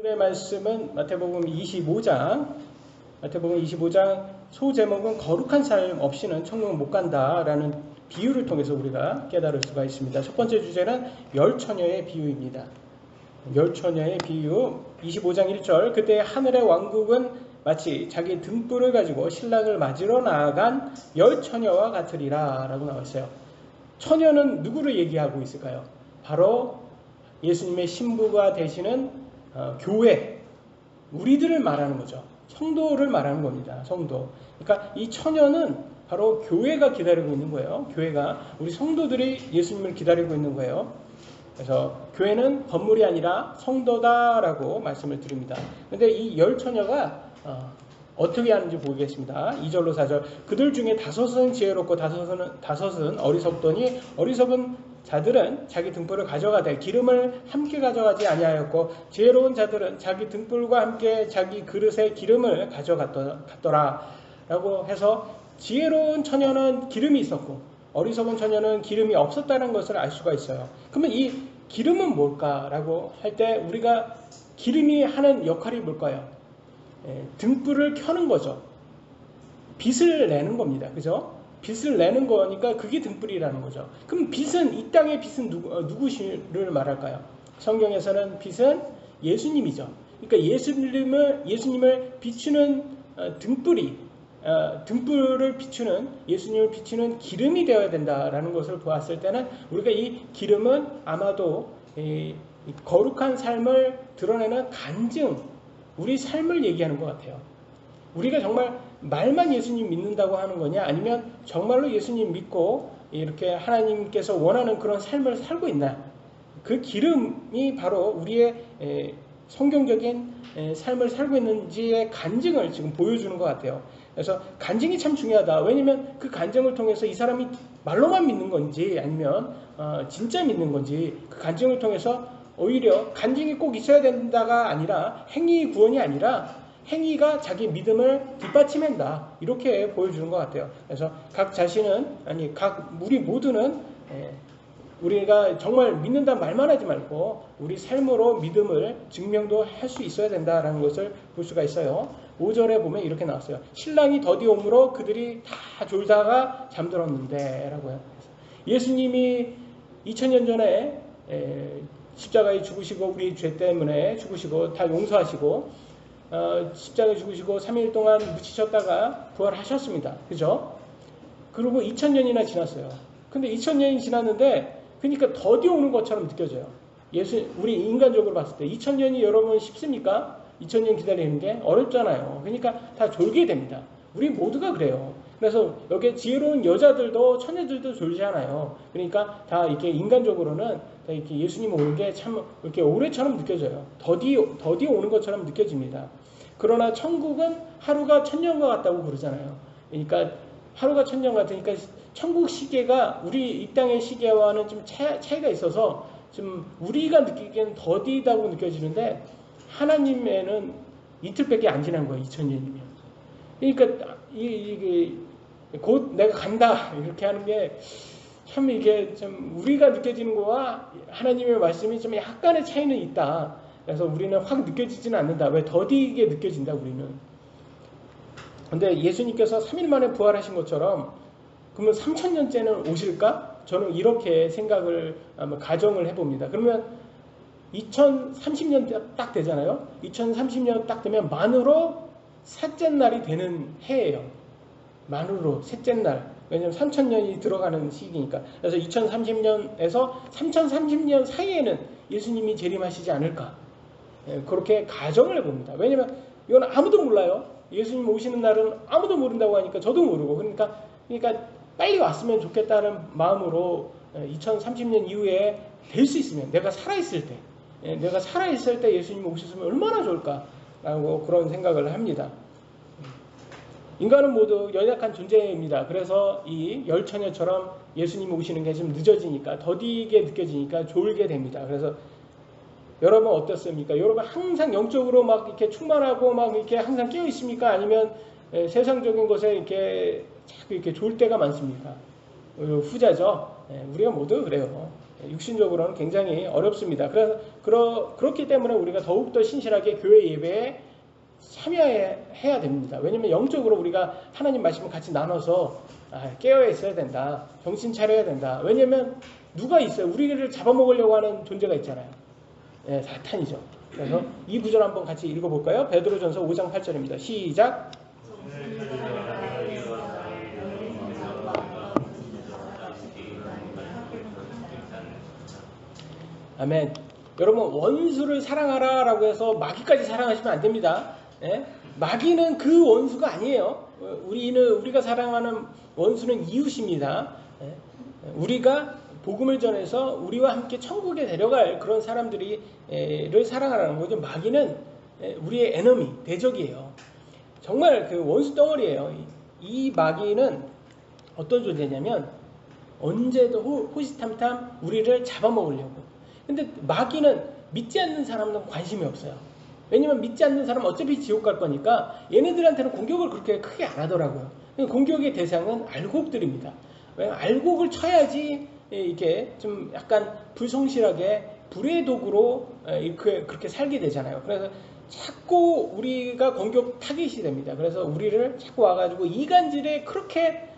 오늘의 말씀은 마태복음 25장 소제목은 거룩한 삶 없이는 천국 못 간다라는 비유를 통해서 우리가 깨달을 수가 있습니다. 첫 번째 주제는 열처녀의 비유입니다. 열처녀의 비유 25장 1절 그때 하늘의 왕국은 마치 자기 등불을 가지고 신랑을 맞으러 나아간 열처녀와 같으리라 라고 나와있어요. 처녀는 누구를 얘기하고 있을까요? 바로 예수님의 신부가 되시는 교회, 우리들을 말하는 거죠. 성도를 말하는 겁니다. 성도. 그러니까 이 처녀는 바로 교회가 기다리고 있는 거예요. 교회가 우리 성도들이 예수님을 기다리고 있는 거예요. 그래서 교회는 건물이 아니라 성도다라고 말씀을 드립니다. 근데 이 열 처녀가 어떻게 하는지 보겠습니다. 2절로 4절 그들 중에 다섯은 지혜롭고 다섯은 어리석더니 어리석은 자들은 자기 등불을 가져가되 기름을 함께 가져가지 아니하였고 지혜로운 자들은 자기 등불과 함께 자기 그릇에 기름을 가져갔더라 라고 해서 지혜로운 처녀는 기름이 있었고 어리석은 처녀는 기름이 없었다는 것을 알 수가 있어요. 그러면 이 기름은 뭘까라고 할 때 우리가 기름이 하는 역할이 뭘까요? 등불을 켜는 거죠. 빛을 내는 겁니다. 그죠? 빛을 내는 거니까 그게 등불이라는 거죠. 그럼 빛은, 이 땅의 빛은 누구를 말할까요? 성경에서는 빛은 예수님이죠. 그러니까 예수님을 비추는 등불을 비추는, 예수님을 비추는 기름이 되어야 된다라는 것을 보았을 때는 우리가 이 기름은 아마도 거룩한 삶을 드러내는 간증, 우리 삶을 얘기하는 것 같아요. 우리가 정말 말만 예수님 믿는다고 하는 거냐, 아니면 정말로 예수님 믿고 이렇게 하나님께서 원하는 그런 삶을 살고 있나, 그 기름이 바로 우리의 성경적인 삶을 살고 있는지의 간증을 지금 보여주는 것 같아요. 그래서 간증이 참 중요하다. 왜냐하면 그 간증을 통해서 이 사람이 말로만 믿는 건지 아니면 진짜 믿는 건지, 그 간증을 통해서 오히려 간증이 꼭 있어야 된다가 아니라 행위 구원이 아니라 행위가 자기 믿음을 뒷받침한다, 이렇게 보여주는 것 같아요. 그래서 우리 모두는 우리가 정말 믿는다 말만 하지 말고 우리 삶으로 믿음을 증명도 할 수 있어야 된다라는 것을 볼 수가 있어요. 5절에 보면 이렇게 나왔어요. 신랑이 더디 오므로 그들이 다 졸다가 잠들었는데 라고요. 예수님이 2000년 전에 십자가에 죽으시고 우리 죄 때문에 죽으시고 다 용서하시고 십자가에 죽으시고 3일 동안 묻히셨다가 부활하셨습니다. 그죠? 그리고 2000년이나 지났어요. 근데 2000년이 지났는데 그러니까 더디 오는 것처럼 느껴져요. 우리 인간적으로 봤을 때 2000년이 여러분 쉽습니까? 2000년 기다리는 게 어렵잖아요. 그러니까 다 졸게 됩니다. 우리 모두가 그래요. 그래서 여기에 지혜로운 여자들도 처녀들도 졸지않아요. 그러니까 다 이렇게 인간적으로는 다 이렇게 예수님 오는 게 참 이렇게 오래처럼 느껴져요. 더디 오는 것처럼 느껴집니다. 그러나 천국은 하루가 천년과 같다고 그러잖아요. 그러니까 하루가 천년 같으니까 천국 시계가 우리 이 땅의 시계와는 좀 차이가 있어서 좀 우리가 느끼기에는 더디다고 느껴지는데 하나님에는 이틀밖에 안 지난 거예요. 2000년이면. 그러니까 이게 곧 내가 간다 이렇게 하는 게 참 이게 좀 우리가 느껴지는 거와 하나님의 말씀이 좀 약간의 차이는 있다. 그래서 우리는 확 느껴지지는 않는다. 왜? 더디게 느껴진다 우리는. 근데 예수님께서 3일 만에 부활하신 것처럼 그러면 3000년째는 오실까? 저는 이렇게 생각을 가정을 해봅니다. 그러면 2030년 딱 되잖아요. 2030년 딱 되면 만으로 셋째 날이 되는 해예요. 만으로 셋째 날. 왜냐하면 3000년이 들어가는 시기니까. 그래서 2030년에서 3030년 사이에는 예수님이 재림하시지 않을까. 그렇게 가정을 해봅니다. 왜냐하면 이건 아무도 몰라요. 예수님 오시는 날은 아무도 모른다고 하니까 저도 모르고. 그러니까 빨리 왔으면 좋겠다는 마음으로 2030년 이후에 될 수 있으면 내가 살아있을 때 예수님 오셨으면 얼마나 좋을까라고 그런 생각을 합니다. 인간은 모두 연약한 존재입니다. 그래서 이 열처녀처럼 예수님이 오시는 게 좀 늦어지니까 더디게 느껴지니까 졸게 됩니다. 그래서 여러분 어떻습니까? 여러분 항상 영적으로 막 이렇게 충만하고 막 이렇게 항상 깨어 있습니까? 아니면 세상적인 것에 이렇게 자꾸 이렇게 졸 때가 많습니까? 후자죠. 우리가 모두 그래요. 육신적으로는 굉장히 어렵습니다. 그래서 그렇기 때문에 우리가 더욱더 신실하게 교회 예배에 참여해야 됩니다. 왜냐하면 영적으로 우리가 하나님 말씀을 같이 나눠서 깨어 있어야 된다. 정신 차려야 된다. 왜냐하면 누가 있어요? 우리를 잡아먹으려고 하는 존재가 있잖아요. 네, 사탄이죠. 그래서 이 구절 한번 같이 읽어볼까요? 베드로전서 5장 8절입니다. 시작. 아멘. 여러분 원수를 사랑하라 라고 해서 마귀까지 사랑하시면 안 됩니다. 예? 마귀는 그 원수가 아니에요. 우리가 사랑하는 원수는 이웃입니다. 예? 우리가 복음을 전해서 우리와 함께 천국에 데려갈 그런 사람들을 사랑하라는 거죠. 마귀는 우리의 에너미, 대적이에요. 정말 그 원수 덩어리예요. 이 마귀는 어떤 존재냐면 언제도 호시탐탐 우리를 잡아먹으려고. 근데 마귀는 믿지 않는 사람은 관심이 없어요. 왜냐면 믿지 않는 사람은 어차피 지옥 갈 거니까 얘네들한테는 공격을 그렇게 크게 안 하더라고요. 공격의 대상은 알곡들입니다. 왜냐면 알곡을 쳐야지 이렇게 좀 약간 불성실하게 불의 도구로 그렇게 살게 되잖아요. 그래서 자꾸 우리가 공격 타깃이 됩니다. 그래서 우리를 자꾸 와가지고 이간질에 그렇게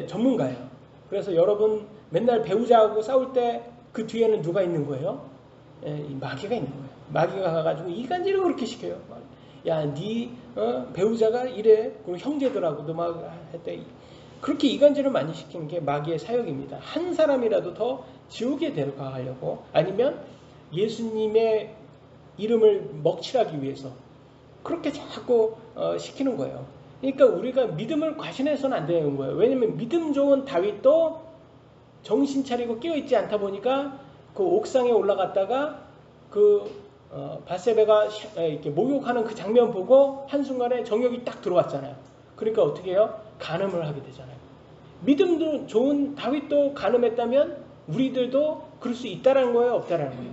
전문가예요. 그래서 여러분 맨날 배우자하고 싸울 때 그 뒤에는 누가 있는 거예요? 이 마귀가 있는 거예요. 마귀가 가가지고 이간질을 그렇게 시켜요. 야, 네 배우자가 이래. 그리고 형제들하고도 막 했대. 그렇게 이간질을 많이 시키는 게 마귀의 사역입니다. 한 사람이라도 더 지옥에 데려가려고, 아니면 예수님의 이름을 먹칠하기 위해서 그렇게 자꾸 시키는 거예요. 그러니까 우리가 믿음을 과신해서는 안 되는 거예요. 왜냐면 믿음 좋은 다윗도 정신 차리고 깨어있지 않다 보니까 그 옥상에 올라갔다가 바세바가 이렇게 목욕하는 그 장면 보고 한순간에 정욕이 딱 들어왔잖아요. 그러니까 어떻게 해요? 간음을 하게 되잖아요. 믿음도 좋은 다윗도 간음했다면 우리들도 그럴 수 있다라는 거예요? 없다라는 거예요?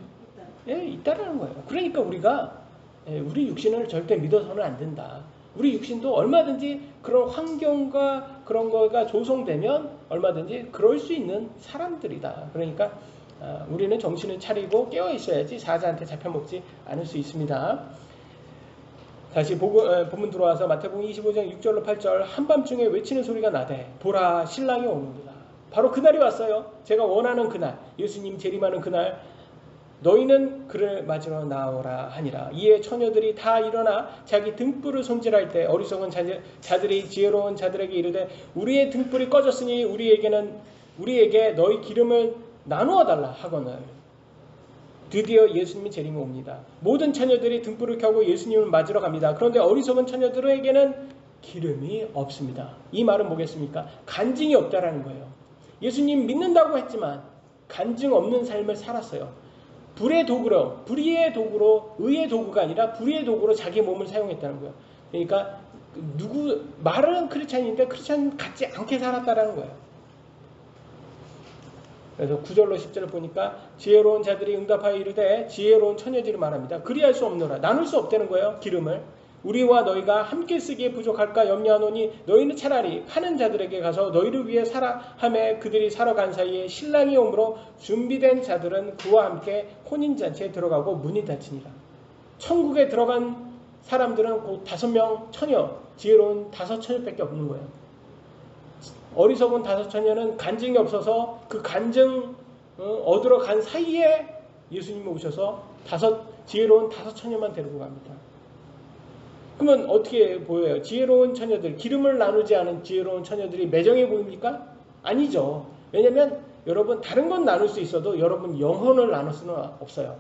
예, 있다라는 거예요. 그러니까 우리가 우리 육신을 절대 믿어서는 안 된다. 우리 육신도 얼마든지 그런 환경과 그런 거가 조성되면 얼마든지 그럴 수 있는 사람들이다. 그러니까 우리는 정신을 차리고 깨어 있어야지 사자한테 잡혀먹지 않을 수 있습니다. 다시 본문 들어와서 마태복음 25장 6절로 8절. 한밤중에 외치는 소리가 나되 보라 신랑이 오는구나. 바로 그날이 왔어요. 제가 원하는 그날, 예수님 재림하는 그날, 너희는 그를 맞으러 나오라 하니라. 이에 처녀들이 다 일어나 자기 등불을 손질할 때 어리석은 자들이 지혜로운 자들에게 이르되 우리의 등불이 꺼졌으니 우리에게 너희 기름을 나누어 달라 하거늘. 드디어 예수님이 재림이 옵니다. 모든 처녀들이 등불을 켜고 예수님을 맞으러 갑니다. 그런데 어리석은 처녀들에게는 기름이 없습니다. 이 말은 뭐겠습니까? 간증이 없다라는 거예요. 예수님 믿는다고 했지만 간증 없는 삶을 살았어요. 불의 도구로, 의의 도구가 아니라 불의 도구로 자기 몸을 사용했다는 거예요. 그러니까 말은 크리스찬인데 크리스찬 같지 않게 살았다라는 거예요. 그래서 9절로 10절을 보니까 지혜로운 자들이 응답하여 이르되 지혜로운 처녀들이 말합니다. 그리할 수 없노라. 나눌 수 없다는 거예요. 기름을. 우리와 너희가 함께 쓰기에 부족할까 염려하노니 너희는 차라리 파는 자들에게 가서 너희를 위해 사라 하매 그들이 사러 간 사이에 신랑이 오므로 준비된 자들은 그와 함께 혼인잔치에 들어가고 문이 닫히니라. 천국에 들어간 사람들은 곧 5명 처녀, 지혜로운 5처녀밖에 없는 거예요. 어리석은 5처녀는 간증이 없어서 그 간증 얻으러 간 사이에 예수님이 오셔서 지혜로운 5처녀만 데리고 갑니다. 그러면 어떻게 보여요? 지혜로운 처녀들, 기름을 나누지 않은 지혜로운 처녀들이 매정해 보입니까? 아니죠. 왜냐하면 여러분 다른 건 나눌 수 있어도 여러분 영혼을 나눌 수는 없어요.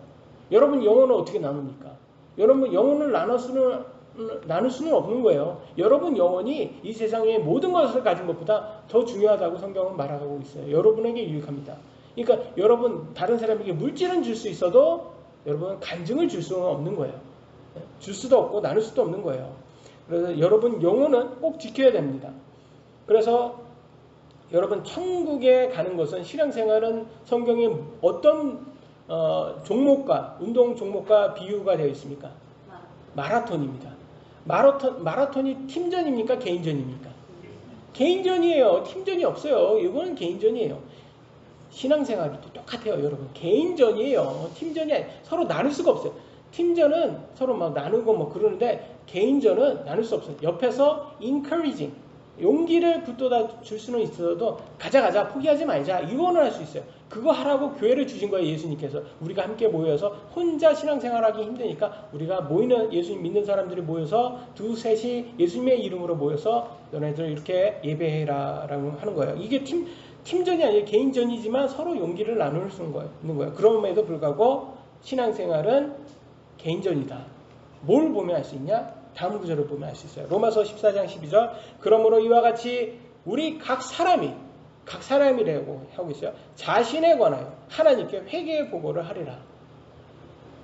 여러분 영혼을 어떻게 나눕니까? 여러분 영혼을 나눌 수는 없는 거예요. 여러분 영혼이 이 세상의 모든 것을 가진 것보다 더 중요하다고 성경은 말하고 있어요. 여러분에게 유익합니다. 그러니까 여러분 다른 사람에게 물질은 줄 수 있어도 여러분 간증을 줄 수는 없는 거예요. 줄 수도 없고 나눌 수도 없는 거예요. 그래서 여러분 영혼은 꼭 지켜야 됩니다. 그래서 여러분 천국에 가는 것은 신앙생활은 성경에 어떤 운동 종목과 비유가 되어 있습니까? 마라톤입니다. 마라톤이 팀전입니까? 개인전입니까? 개인전이에요. 팀전이 없어요. 이거는 개인전이에요. 신앙생활도 똑같아요, 여러분. 개인전이에요. 팀전이 아니에요. 서로 나눌 수가 없어요. 팀전은 서로 막 나누고 뭐 그러는데 개인전은 나눌 수 없어요. 옆에서 encouraging, 용기를 북돋아 줄 수는 있어도 가자 포기하지 말자 이거는 할 수 있어요. 그거 하라고 교회를 주신 거예요, 예수님께서. 우리가 함께 모여서 혼자 신앙생활하기 힘드니까 우리가 모이는 예수님 믿는 사람들이 모여서 두셋이 예수님의 이름으로 모여서 너네들 이렇게 예배해라 라고 하는 거예요. 이게 팀전이 아니에요. 개인전이지만 서로 용기를 나눌 수 있는 거예요. 그럼에도 불구하고 신앙생활은 개인전이다. 뭘 보면 알 수 있냐? 다음 구절을 보면 알 수 있어요. 로마서 14장 12절. 그러므로 이와 같이 우리 각 사람이라고 하고 있어요. 자신에 관하여 하나님께 회개의 보고를 하리라.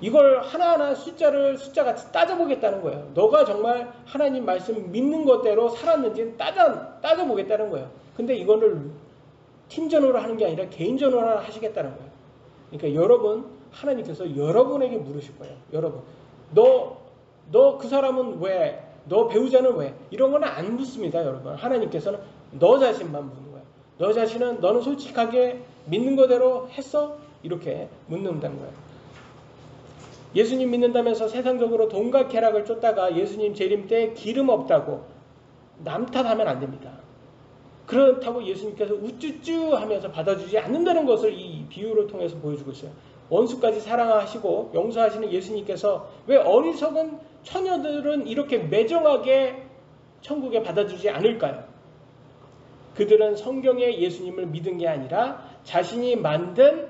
이걸 하나하나 숫자같이 따져보겠다는 거예요. 너가 정말 하나님 말씀 믿는 것대로 살았는지 따져보겠다는 거예요. 근데 이거를 팀전으로 하는 게 아니라 개인전으로 하시겠다는 거예요. 그러니까 여러분, 하나님께서 여러분에게 물으실 거예요. 여러분, 너 그 사람은 왜? 너 배우자는 왜? 이런 거는 안 묻습니다, 여러분. 하나님께서는 너 자신만 묻는 거예요. 너 자신은 너는 솔직하게 믿는 거대로 했어? 이렇게 묻는다는 거예요. 예수님 믿는다면서 세상적으로 돈과 쾌락을 쫓다가 예수님 재림 때 기름 없다고 남 탓하면 안 됩니다. 그렇다고 예수님께서 우쭈쭈 하면서 받아주지 않는다는 것을 이 비유를 통해서 보여주고 있어요. 원수까지 사랑하시고 용서하시는 예수님께서 왜 어리석은 처녀들은 이렇게 매정하게 천국에 받아주지 않을까요? 그들은 성경의 예수님을 믿은 게 아니라 자신이 만든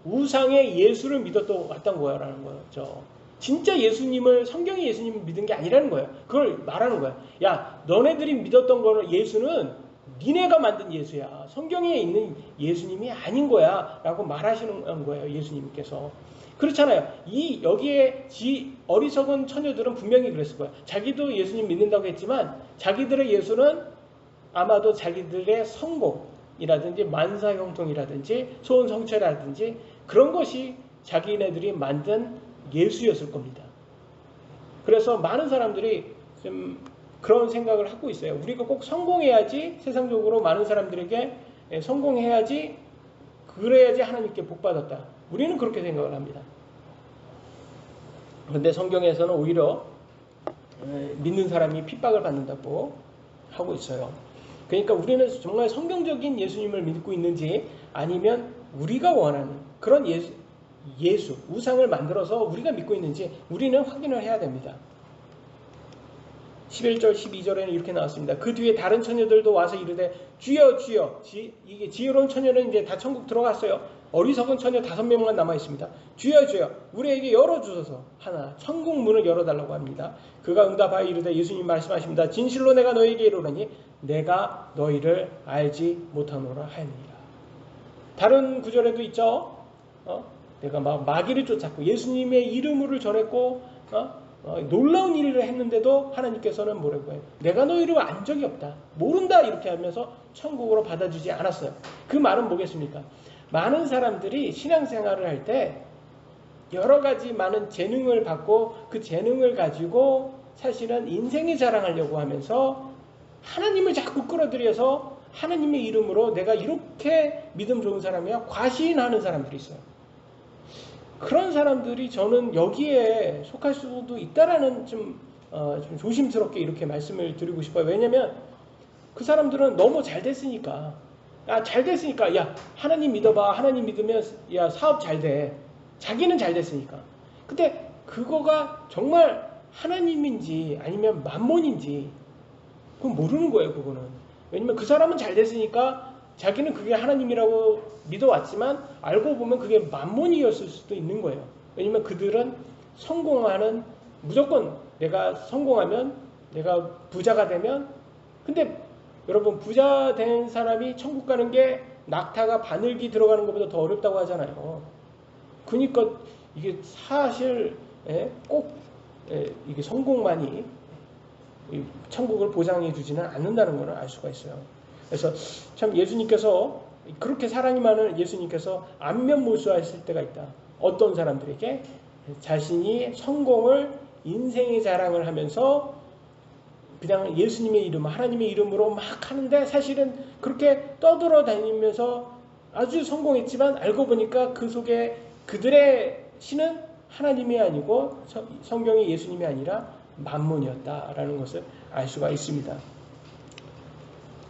우상의 예수를 왔던 거라는 거죠. 진짜 예수님을, 성경의 예수님을 믿은 게 아니라는 거예요. 그걸 말하는 거예요. 야, 너네들이 믿었던 거는 예수는 니네가 만든 예수야. 성경에 있는 예수님이 아닌 거야. 라고 말하시는 거예요, 예수님께서. 그렇잖아요. 여기에 어리석은 처녀들은 분명히 그랬을 거예요. 자기도 예수님 믿는다고 했지만 자기들의 예수는 아마도 자기들의 성공이라든지 만사형통이라든지 소원 성취라든지 그런 것이 자기네들이 만든 예수였을 겁니다. 그래서 많은 사람들이 좀 그런 생각을 하고 있어요. 우리가 꼭 성공해야지, 세상적으로 많은 사람들에게 성공해야지, 그래야지 하나님께 복받았다. 우리는 그렇게 생각을 합니다. 그런데 성경에서는 오히려 믿는 사람이 핍박을 받는다고 하고 있어요. 그러니까 우리는 정말 성경적인 예수님을 믿고 있는지 아니면 우리가 원하는 그런 예수, 우상을 만들어서 우리가 믿고 있는지 우리는 확인을 해야 됩니다. 11절, 12절에는 이렇게 나왔습니다. 그 뒤에 다른 처녀들도 와서 이르되 주여 주여. 이게 지혜로운 처녀는 이제 다 천국 들어갔어요. 어리석은 처녀 5명만 남아 있습니다. 주여 주여 우리에게 열어주소서 하나 천국 문을 열어달라고 합니다. 그가 응답하여 이르되 예수님 말씀하십니다. 진실로 내가 너에게 이르노니 내가 너희를 알지 못하노라 하니라. 다른 구절에도 있죠. 내가 막 마귀를 쫓았고 예수님의 이름으로 전했고 놀라운 일을 했는데도 하나님께서는 뭐라고 해요? 내가 너희를 안 적이 없다. 모른다. 이렇게 하면서 천국으로 받아주지 않았어요. 그 말은 뭐겠습니까? 많은 사람들이 신앙생활을 할 때 여러 가지 많은 재능을 받고 그 재능을 가지고 사실은 인생을 자랑하려고 하면서 하나님을 자꾸 끌어들여서 하나님의 이름으로 내가 이렇게 믿음 좋은 사람이야 과시하는 사람들이 있어요. 그런 사람들이 저는 여기에 속할 수도 있다라는 좀 조심스럽게 이렇게 말씀을 드리고 싶어요. 왜냐면 그 사람들은 너무 잘 됐으니까 야 하나님 믿어봐. 하나님 믿으면 야 사업 잘 돼. 자기는 잘 됐으니까. 근데 그거가 정말 하나님인지 아니면 만몬인지 그건 모르는 거예요. 그거는. 왜냐면 그 사람은 잘 됐으니까 자기는 그게 하나님이라고 믿어왔지만 알고 보면 그게 만몬이었을 수도 있는 거예요. 왜냐면 그들은 성공하는 무조건 내가 성공하면 내가 부자가 되면 근데 여러분 부자 된 사람이 천국 가는 게 낙타가 바늘기 들어가는 것보다 더 어렵다고 하잖아요. 그러니까 이게 사실 꼭 이게 성공만이 천국을 보장해 주지는 않는다는 것을 알 수가 있어요. 그래서 참 예수님께서 그렇게 사랑이 많은 예수님께서 안면몰수하실 때가 있다. 어떤 사람들에게 자신이 성공을 인생의 자랑을 하면서 그냥 예수님의 이름, 하나님의 이름으로 막 하는데 사실은 그렇게 떠들어 다니면서 아주 성공했지만 알고 보니까 그 속에 그들의 신은 하나님이 아니고 성경의 예수님이 아니라 만몬이었다라는 것을 알 수가 있습니다.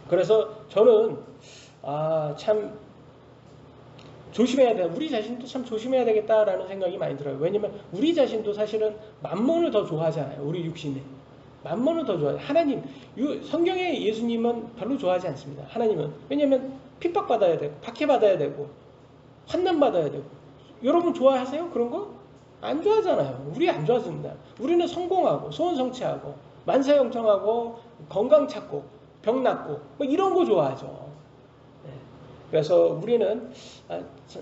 그래서 저는 참 조심해야 돼. 우리 자신도 참 조심해야 되겠다라는 생각이 많이 들어요. 왜냐면 우리 자신도 사실은 만몬을 더 좋아하잖아요. 우리 육신에. 만몬을 더 좋아해요. 하나님, 성경의 예수님은 별로 좋아하지 않습니다. 하나님은. 왜냐면 핍박받아야 되고, 박해받아야 되고, 환난받아야 되고. 여러분 좋아하세요? 그런 거? 안 좋아하잖아요. 우리 안 좋아합니다. 우리는 성공하고, 소원 성취하고, 만사형통하고, 건강 찾고, 병 낫고, 뭐 이런 거 좋아하죠. 그래서 우리는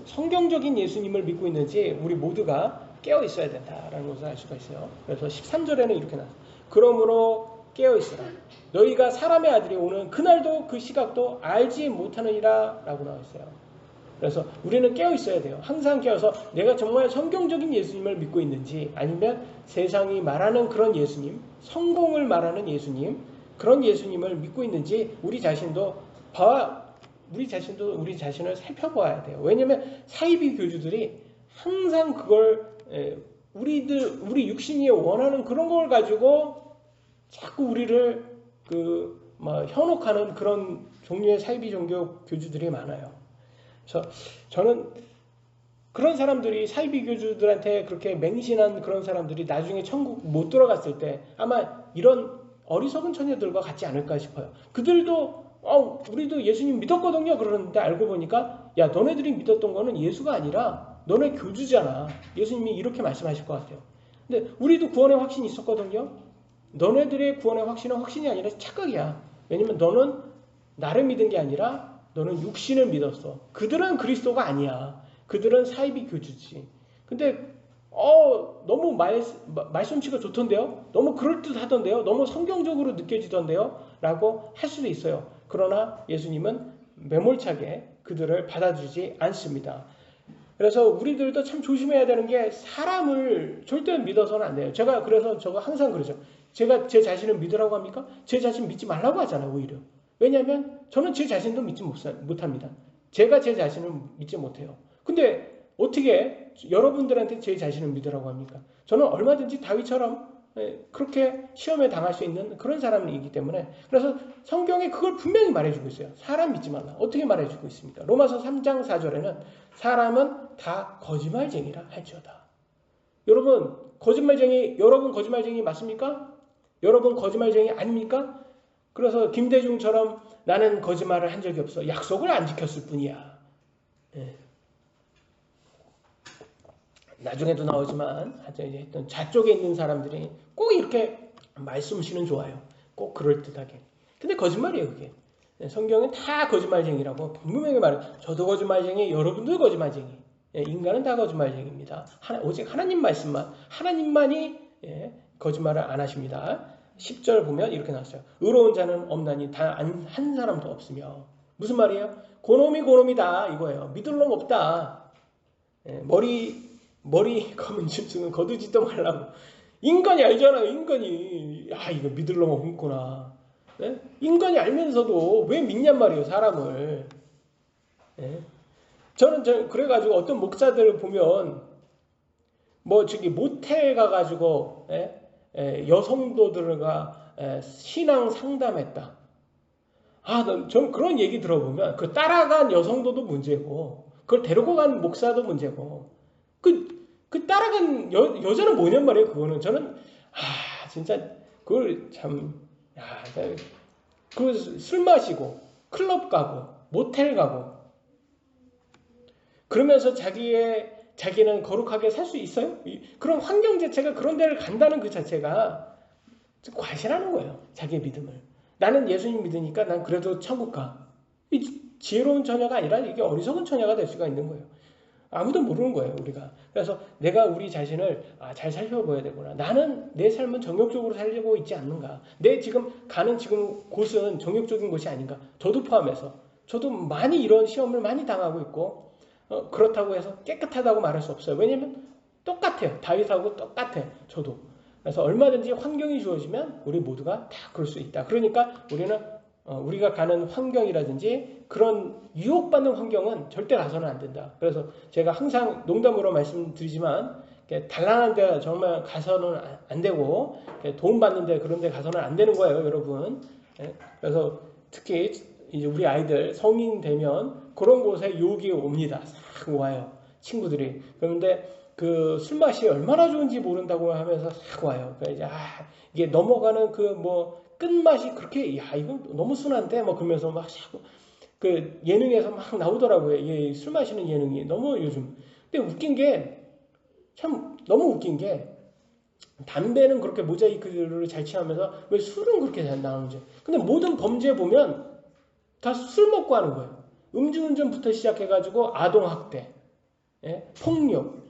성경적인 예수님을 믿고 있는지 우리 모두가 깨어 있어야 된다라는 것을 알 수가 있어요. 그래서 13절에는 이렇게 나와요. 그러므로 깨어 있으라. 너희가 사람의 아들이 오는 그날도 그 시각도 알지 못하느니라 라고 나와 있어요. 그래서 우리는 깨어 있어야 돼요. 항상 깨어서 내가 정말 성경적인 예수님을 믿고 있는지 아니면 세상이 말하는 그런 예수님, 성공을 말하는 예수님, 그런 예수님을 믿고 있는지 우리 자신도 우리 자신을 살펴봐야 돼요. 왜냐하면 사이비 교주들이 항상 그걸 우리 육신이 원하는 그런 걸 가지고 자꾸 우리를 현혹하는 그런 종류의 사이비 종교 교주들이 많아요. 그래서 저는 그런 사람들이 사이비 교주들한테 그렇게 맹신한 그런 사람들이 나중에 천국 못 들어갔을 때 아마 이런 어리석은 처녀들과 같지 않을까 싶어요. 그들도 우리도 예수님 믿었거든요. 그러는데 알고 보니까 야 너네들이 믿었던 거는 예수가 아니라 너네 교주잖아. 예수님이 이렇게 말씀하실 것 같아요. 근데 우리도 구원의 확신이 있었거든요. 너네들의 구원의 확신은 확신이 아니라 착각이야. 왜냐면 너는 나를 믿은 게 아니라 너는 육신을 믿었어. 그들은 그리스도가 아니야. 그들은 사이비 교주지. 근데 너무 말솜씨가 좋던데요? 너무 그럴듯하던데요? 너무 성경적으로 느껴지던데요? 라고 할 수도 있어요. 그러나 예수님은 매몰차게 그들을 받아주지 않습니다. 그래서 우리들도 참 조심해야 되는 게 사람을 절대 믿어서는 안 돼요. 그래서 저거 항상 그러죠. 제가 제 자신을 믿으라고 합니까? 제 자신 믿지 말라고 하잖아요, 오히려. 왜냐하면 저는 제 자신도 믿지 못합니다. 제가 제 자신을 믿지 못해요. 근데 어떻게 여러분들한테 제 자신을 믿으라고 합니까? 저는 얼마든지 다윗처럼 그렇게 시험에 당할 수 있는 그런 사람이기 때문에 그래서 성경에 그걸 분명히 말해주고 있어요. 사람 믿지 말라. 어떻게 말해주고 있습니까? 로마서 3장 4절에는 사람은 다 거짓말쟁이라 할지어다. 여러분 거짓말쟁이 맞습니까? 여러분 거짓말쟁이 아닙니까? 그래서 김대중처럼 나는 거짓말을 한 적이 없어. 약속을 안 지켰을 뿐이야. 나중에도 나오지만 하여튼 좌쪽에 있는 사람들이 꼭 이렇게 말씀씨는 좋아요. 꼭 그럴듯하게. 근데 거짓말이에요 그게. 성경은 다 거짓말쟁이라고 분명히 말해요. 저도 거짓말쟁이, 여러분도 거짓말쟁이. 인간은 다 거짓말쟁이입니다. 오직 하나님만이 거짓말을 안 하십니다. 10절 보면 이렇게 나왔어요. 의로운 자는 없나니 단 한 사람도 없으며. 무슨 말이에요? 고놈이다 이거예요. 믿을 놈 없다. 머리 검은 짐승은 거두지도 말라고. 인간이 알잖아요. 인간이 이거 믿을 놈 없구나. 네? 인간이 알면서도 왜 믿냔 말이에요. 사람을. 네? 저는 그래가지고 어떤 목사들을 보면 모텔 가가지고 여성도들과 신앙 상담했다. 전 그런 얘기 들어보면 그 따라간 여성도도 문제고 그걸 데리고 간 목사도 문제고 그 따라간 여자는 뭐냔 말이에요. 그거는 저는 진짜 그걸 술 마시고 클럽 가고 모텔 가고 그러면서 자기는 거룩하게 살 수 있어요? 그런 환경 자체가 그런 데를 간다는 그 자체가 과신하는 거예요. 자기의 믿음을. 나는 예수님 믿으니까 난 그래도 천국 가. 지혜로운 처녀가 아니라 이게 어리석은 처녀가 될 수가 있는 거예요. 아무도 모르는 거예요, 우리가. 그래서 내가 우리 자신을 잘 살펴봐야 되구나. 나는 내 삶은 정욕적으로 살고 있지 않는가. 내 가는 곳은 정욕적인 곳이 아닌가. 저도 포함해서. 저도 많이 이런 시험을 많이 당하고 있고 그렇다고 해서 깨끗하다고 말할 수 없어요. 왜냐하면 똑같아요. 다윗하고 똑같아. 저도. 그래서 얼마든지 환경이 주어지면 우리 모두가 다 그럴 수 있다. 그러니까 우리는 우리가 가는 환경이라든지 그런 유혹받는 환경은 절대 가서는 안 된다. 그래서 제가 항상 농담으로 말씀드리지만 단란한 데 정말 가서는 안 되고 도움받는 데 그런 데 가서는 안 되는 거예요, 여러분. 그래서 특히 이제 우리 아이들 성인 되면 그런 곳에 유혹이 옵니다. 싹 와요. 친구들이. 그런데 그 술맛이 얼마나 좋은지 모른다고 하면서 싹 와요. 그러니까 이제 이게 넘어가는 그 뭐 끝맛이 그렇게 이거 너무 순한데 뭐 그러면서 막 자꾸 그 예능에서 막 나오더라고요. 술 마시는 예능이 너무 요즘. 근데 웃긴 게 참 너무 웃긴 게 담배는 그렇게 모자이크를 잘 취하면서 왜 술은 그렇게 잘 나오는지. 근데 모든 범죄 보면 다 술 먹고 하는 거예요. 음주운전부터 시작해가지고 아동학대, 폭력,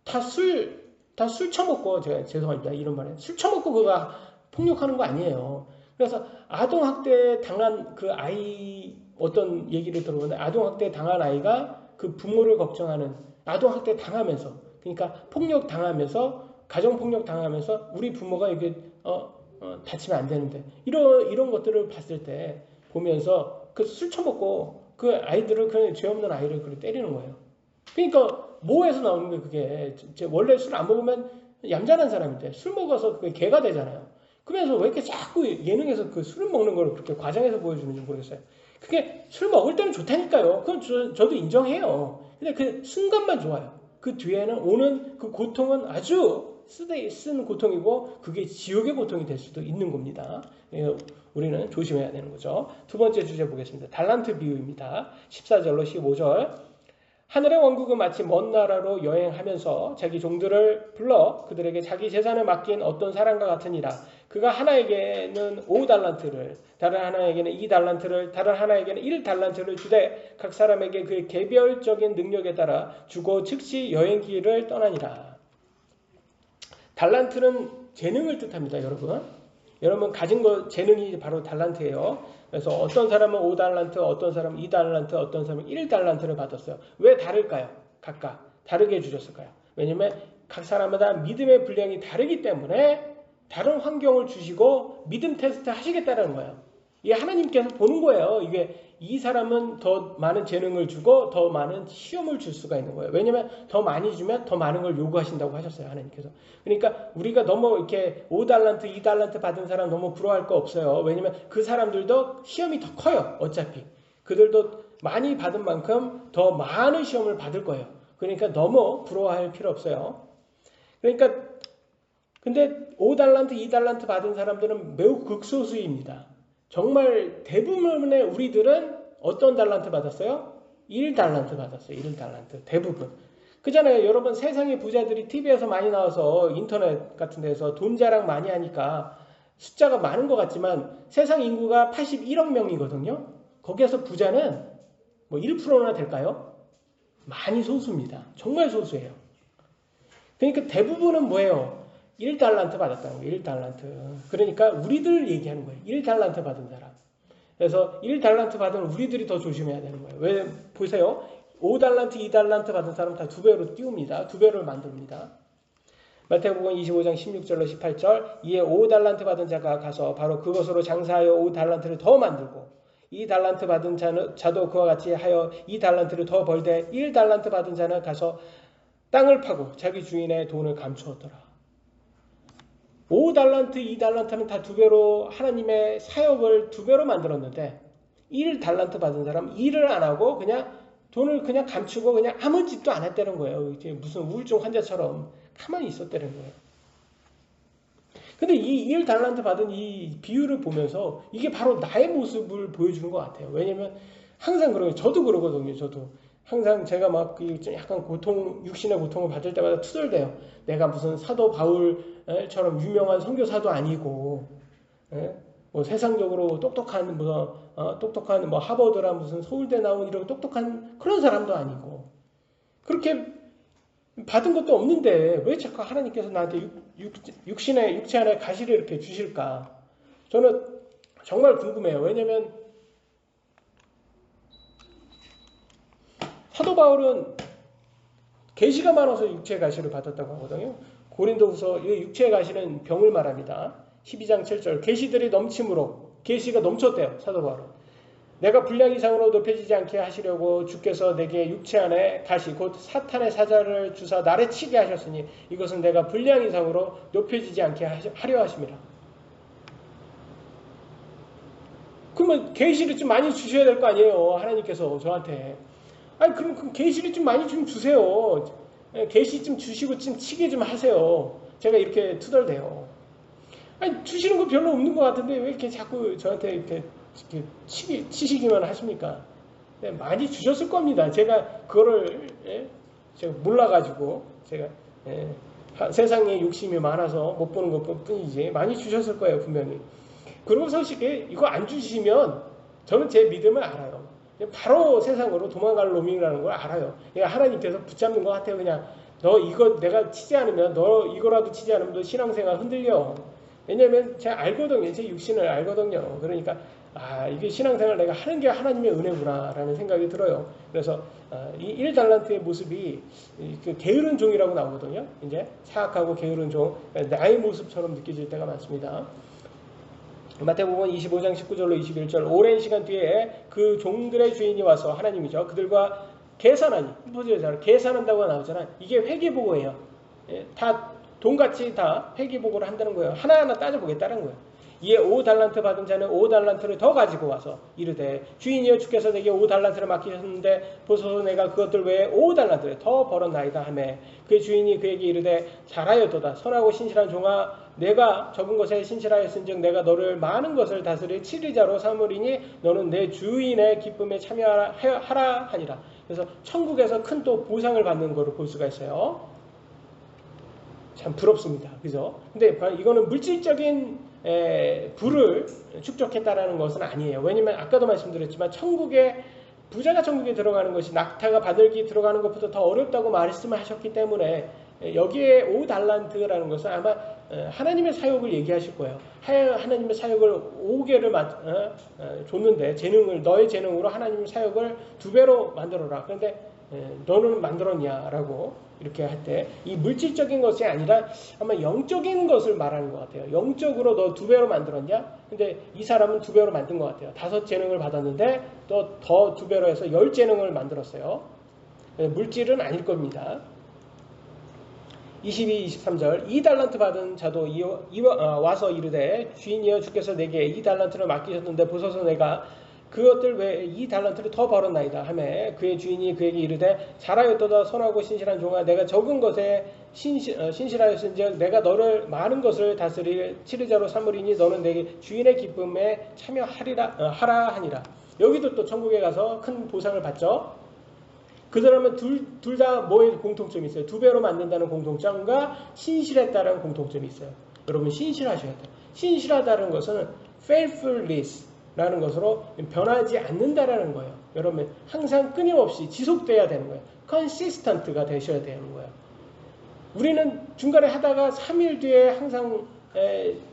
다 술 처먹고, 제가 죄송합니다. 이런 말에. 술 처먹고 그거 폭력하는 거 아니에요. 그래서 아동학대 당한 그 아이 어떤 얘기를 들어보는데 아동학대 당한 아이가 그 부모를 걱정하는 아동학대 당하면서 그러니까 폭력 당하면서 가정폭력 당하면서 우리 부모가 이게 다치면 안 되는데 이런 것들을 봤을 때 보면서 그 술 처먹고 그 아이들을 그냥 죄 없는 아이를 그렇게 때리는 거예요. 그러니까 뭐에서 나오는 거예요 그게. 원래 술 안 먹으면 얌전한 사람인데 술 먹어서 그게 개가 되잖아요. 그러면서 왜 이렇게 자꾸 예능에서 그 술을 먹는 걸 그렇게 과장해서 보여주는지 모르겠어요. 그게 술 먹을 때는 좋다니까요. 그건 저도 인정해요. 근데 그 순간만 좋아요. 그 뒤에는 오는 그 고통은 아주 쓴 고통이고 그게 지옥의 고통이 될 수도 있는 겁니다. 우리는 조심해야 되는 거죠. 두 번째 주제 보겠습니다. 달란트 비유입니다. 14절로 15절. 하늘의 왕국은 마치 먼 나라로 여행하면서 자기 종들을 불러 그들에게 자기 재산을 맡긴 어떤 사람과 같으니라. 그가 하나에게는 5달란트를, 다른 하나에게는 2달란트를, 다른 하나에게는 1달란트를 주되 각 사람에게 그의 개별적인 능력에 따라 주고 즉시 여행길을 떠나니라. 달란트는 재능을 뜻합니다, 여러분. 여러분 가진 거 재능이 바로 달란트예요. 그래서 어떤 사람은 5달란트, 어떤 사람은 2달란트, 어떤 사람은 1달란트를 받았어요. 왜 다를까요? 각각 다르게 주셨을까요? 왜냐하면 각 사람마다 믿음의 분량이 다르기 때문에 다른 환경을 주시고 믿음 테스트 하시겠다는 거예요. 이게 하나님께서 보는 거예요. 이게 이 사람은 더 많은 재능을 주고 더 많은 시험을 줄 수가 있는 거예요. 왜냐하면 더 많이 주면 더 많은 걸 요구하신다고 하셨어요. 하나님께서. 그러니까 우리가 너무 이렇게 5달란트, 2달란트 받은 사람 너무 부러워할 거 없어요. 왜냐하면 그 사람들도 시험이 더 커요. 어차피. 그들도 많이 받은 만큼 더 많은 시험을 받을 거예요. 그러니까 너무 부러워할 필요 없어요. 그러니까 근데 5달란트, 2달란트 받은 사람들은 매우 극소수입니다. 정말 대부분의 우리들은 어떤 달란트 받았어요? 1달란트 받았어요. 1달란트. 대부분. 그잖아요. 여러분 세상의 부자들이 TV에서 많이 나와서 인터넷 같은 데서 돈 자랑 많이 하니까 숫자가 많은 것 같지만 세상 인구가 81억 명이거든요. 거기에서 부자는 뭐 1%나 될까요? 많이 소수입니다. 정말 소수예요. 그러니까 대부분은 뭐예요? 1달란트 받았다는 거예요. 1달란트. 그러니까 우리들 얘기하는 거예요. 1달란트 받은 사람. 그래서 1달란트 받은 우리들이 더 조심해야 되는 거예요. 왜? 보세요. 5달란트, 2달란트 받은 사람 다 2배로 띄웁니다. 2배를 만듭니다. 마태복음 25장 16절로 18절. 이에 5달란트 받은 자가 가서 바로 그것으로 장사하여 5달란트를 더 만들고 2달란트 받은 자도 그와 같이 하여 2달란트를 더 벌되 1달란트 받은 자는 가서 땅을 파고 자기 주인의 돈을 감추었더라. 5달란트, 2달란트는 다 2배로 하나님의 사역을 2배로 만들었는데 1달란트 받은 사람 일을 안 하고 그냥 돈을 그냥 감추고 그냥 아무 짓도 안 했다는 거예요. 이제 무슨 우울증 환자처럼 가만히 있었다는 거예요. 근데 이 1달란트 받은 이 비유를 보면서 이게 바로 나의 모습을 보여주는 것 같아요. 왜냐면 항상 그러고 저도 그러거든요. 저도. 항상 제가 막 약간 육신의 고통을 받을 때마다 투덜대요. 내가 무슨 사도 바울처럼 유명한 선교사도 아니고, 뭐 세상적으로 똑똑한 뭐 하버드라 무슨 서울대 나온 이런 똑똑한 그런 사람도 아니고, 그렇게 받은 것도 없는데 왜 자꾸 하나님께서 나한테 육체 안에 가시를 이렇게 주실까? 저는 정말 궁금해요. 왜냐면 사도 바울은 계시가 많아서 육체의 가시를 받았다고 하거든요. 고린도후서 육체의 가시는 병을 말합니다. 12장 7절 계시들이 넘침으로 계시가 넘쳤대요. 사도 바울은. 내가 분량 이상으로 높여지지 않게 하시려고 주께서 내게 육체 안에 다시 곧 사탄의 사자를 주사 나를 치게 하셨으니 이것은 내가 분량 이상으로 높여지지 않게 하려 하심이라. 그러면 계시를 좀 많이 주셔야 될 거 아니에요. 하나님께서 저한테. 아니 그럼 계시를 좀 많이 좀 주세요. 계시 좀 주시고 좀 치게 좀 하세요. 제가 이렇게 투덜대요. 아니 주시는 거 별로 없는 것 같은데 왜 이렇게 자꾸 저한테 이렇게 치시기만 하십니까? 네, 많이 주셨을 겁니다. 제가 그거를 제가 몰라가지고 제가 세상에 욕심이 많아서 못 보는 것 뿐이지 많이 주셨을 거예요 분명히. 그리고 솔직히 이거 안 주시면 저는 제 믿음을 알아요. 바로 세상으로 도망갈 놈이라는 걸 알아요. 그러니까 하나님께서 붙잡는 것 같아요. 그냥 너 이거 내가 치지 않으면 너 이거라도 치지 않으면 너 신앙생활 흔들려. 왜냐면 제가 알거든요. 제 육신을 알거든요. 그러니까 이게 신앙생활 내가 하는 게 하나님의 은혜구나 라는 생각이 들어요. 그래서 이 1달란트의 모습이 그 게으른 종이라고 나오거든요. 이제 사악하고 게으른 종, 나의 모습처럼 느껴질 때가 많습니다. 마태복음 25장 19절로 21절 오랜 시간 뒤에 그 종들의 주인이 와서 하나님이죠. 그들과 계산하니 보세요. 계산한다고 나오잖아. 이게 회계보고예요. 다 돈같이 다 회계보고를 한다는 거예요. 하나하나 따져보겠다는 거예요. 이에 5달란트 받은 자는 5달란트를 더 가지고 와서 이르되 주인이여 주께서 내게 5달란트를 맡기셨는데 보소서 내가 그것들 외에 5달란트를 더 벌었나이다 하매 그 주인이 그에게 이르되 잘하였도다 선하고 신실한 종아 내가 적은 것에 신실하였은즉 내가 너를 많은 것을 다스릴 치리자로 삼으리니 너는 내 주인의 기쁨에 참여하라 하니라. 그래서 천국에서 큰 또 보상을 받는 것을 볼 수가 있어요. 참 부럽습니다. 그죠? 근데 이거는 물질적인 부를 축적했다라는 것은 아니에요. 왜냐면 아까도 말씀드렸지만 부자가 천국에 들어가는 것이 낙타가 바늘기 들어가는 것보다 더 어렵다고 말씀을 하셨기 때문에 여기에 5달란트라는 것은 아마 하나님의 사역을 얘기하실 거예요. 하나님의 사역을 5개를 줬는데 너의 재능으로 하나님의 사역을 2배로 만들어라. 그런데 너는 만들었냐라고 이렇게 할 때 이 물질적인 것이 아니라 아마 영적인 것을 말하는 것 같아요. 영적으로 너 2배로 만들었냐? 근데 이 사람은 2배로 만든 것 같아요. 5재능을 받았는데 또 더 2배로 해서 10재능을 만들었어요. 물질은 아닐 겁니다. 22, 23절 2달란트 받은 자도 와서 이르되 주인이여 주께서 내게 2달란트를 맡기셨는데 보소서 내가 그것들 외에 2달란트를 더 벌었나이다 하매 그의 주인이 그에게 이르되 잘하였도다 선하고 신실한 종아 내가 적은 것에 신실하였은즉 내가 너를 많은 것을 다스릴 치리자로 삼으리니 너는 내게 주인의 기쁨에 참여하라 하니라. 여기도 또 천국에 가서 큰 보상을 받죠. 그 사람은 둘 다 뭐에 공통점이 있어요? 2배로 만든다는 공통점과 신실했다는 공통점이 있어요. 여러분 신실하셔야 돼요. 신실하다는 것은 faithfulness 라는 것으로 변하지 않는다라는 거예요. 여러분 항상 끊임없이 지속돼야 되는 거예요. consistent가 되셔야 되는 거예요. 우리는 중간에 하다가 3일 뒤에 항상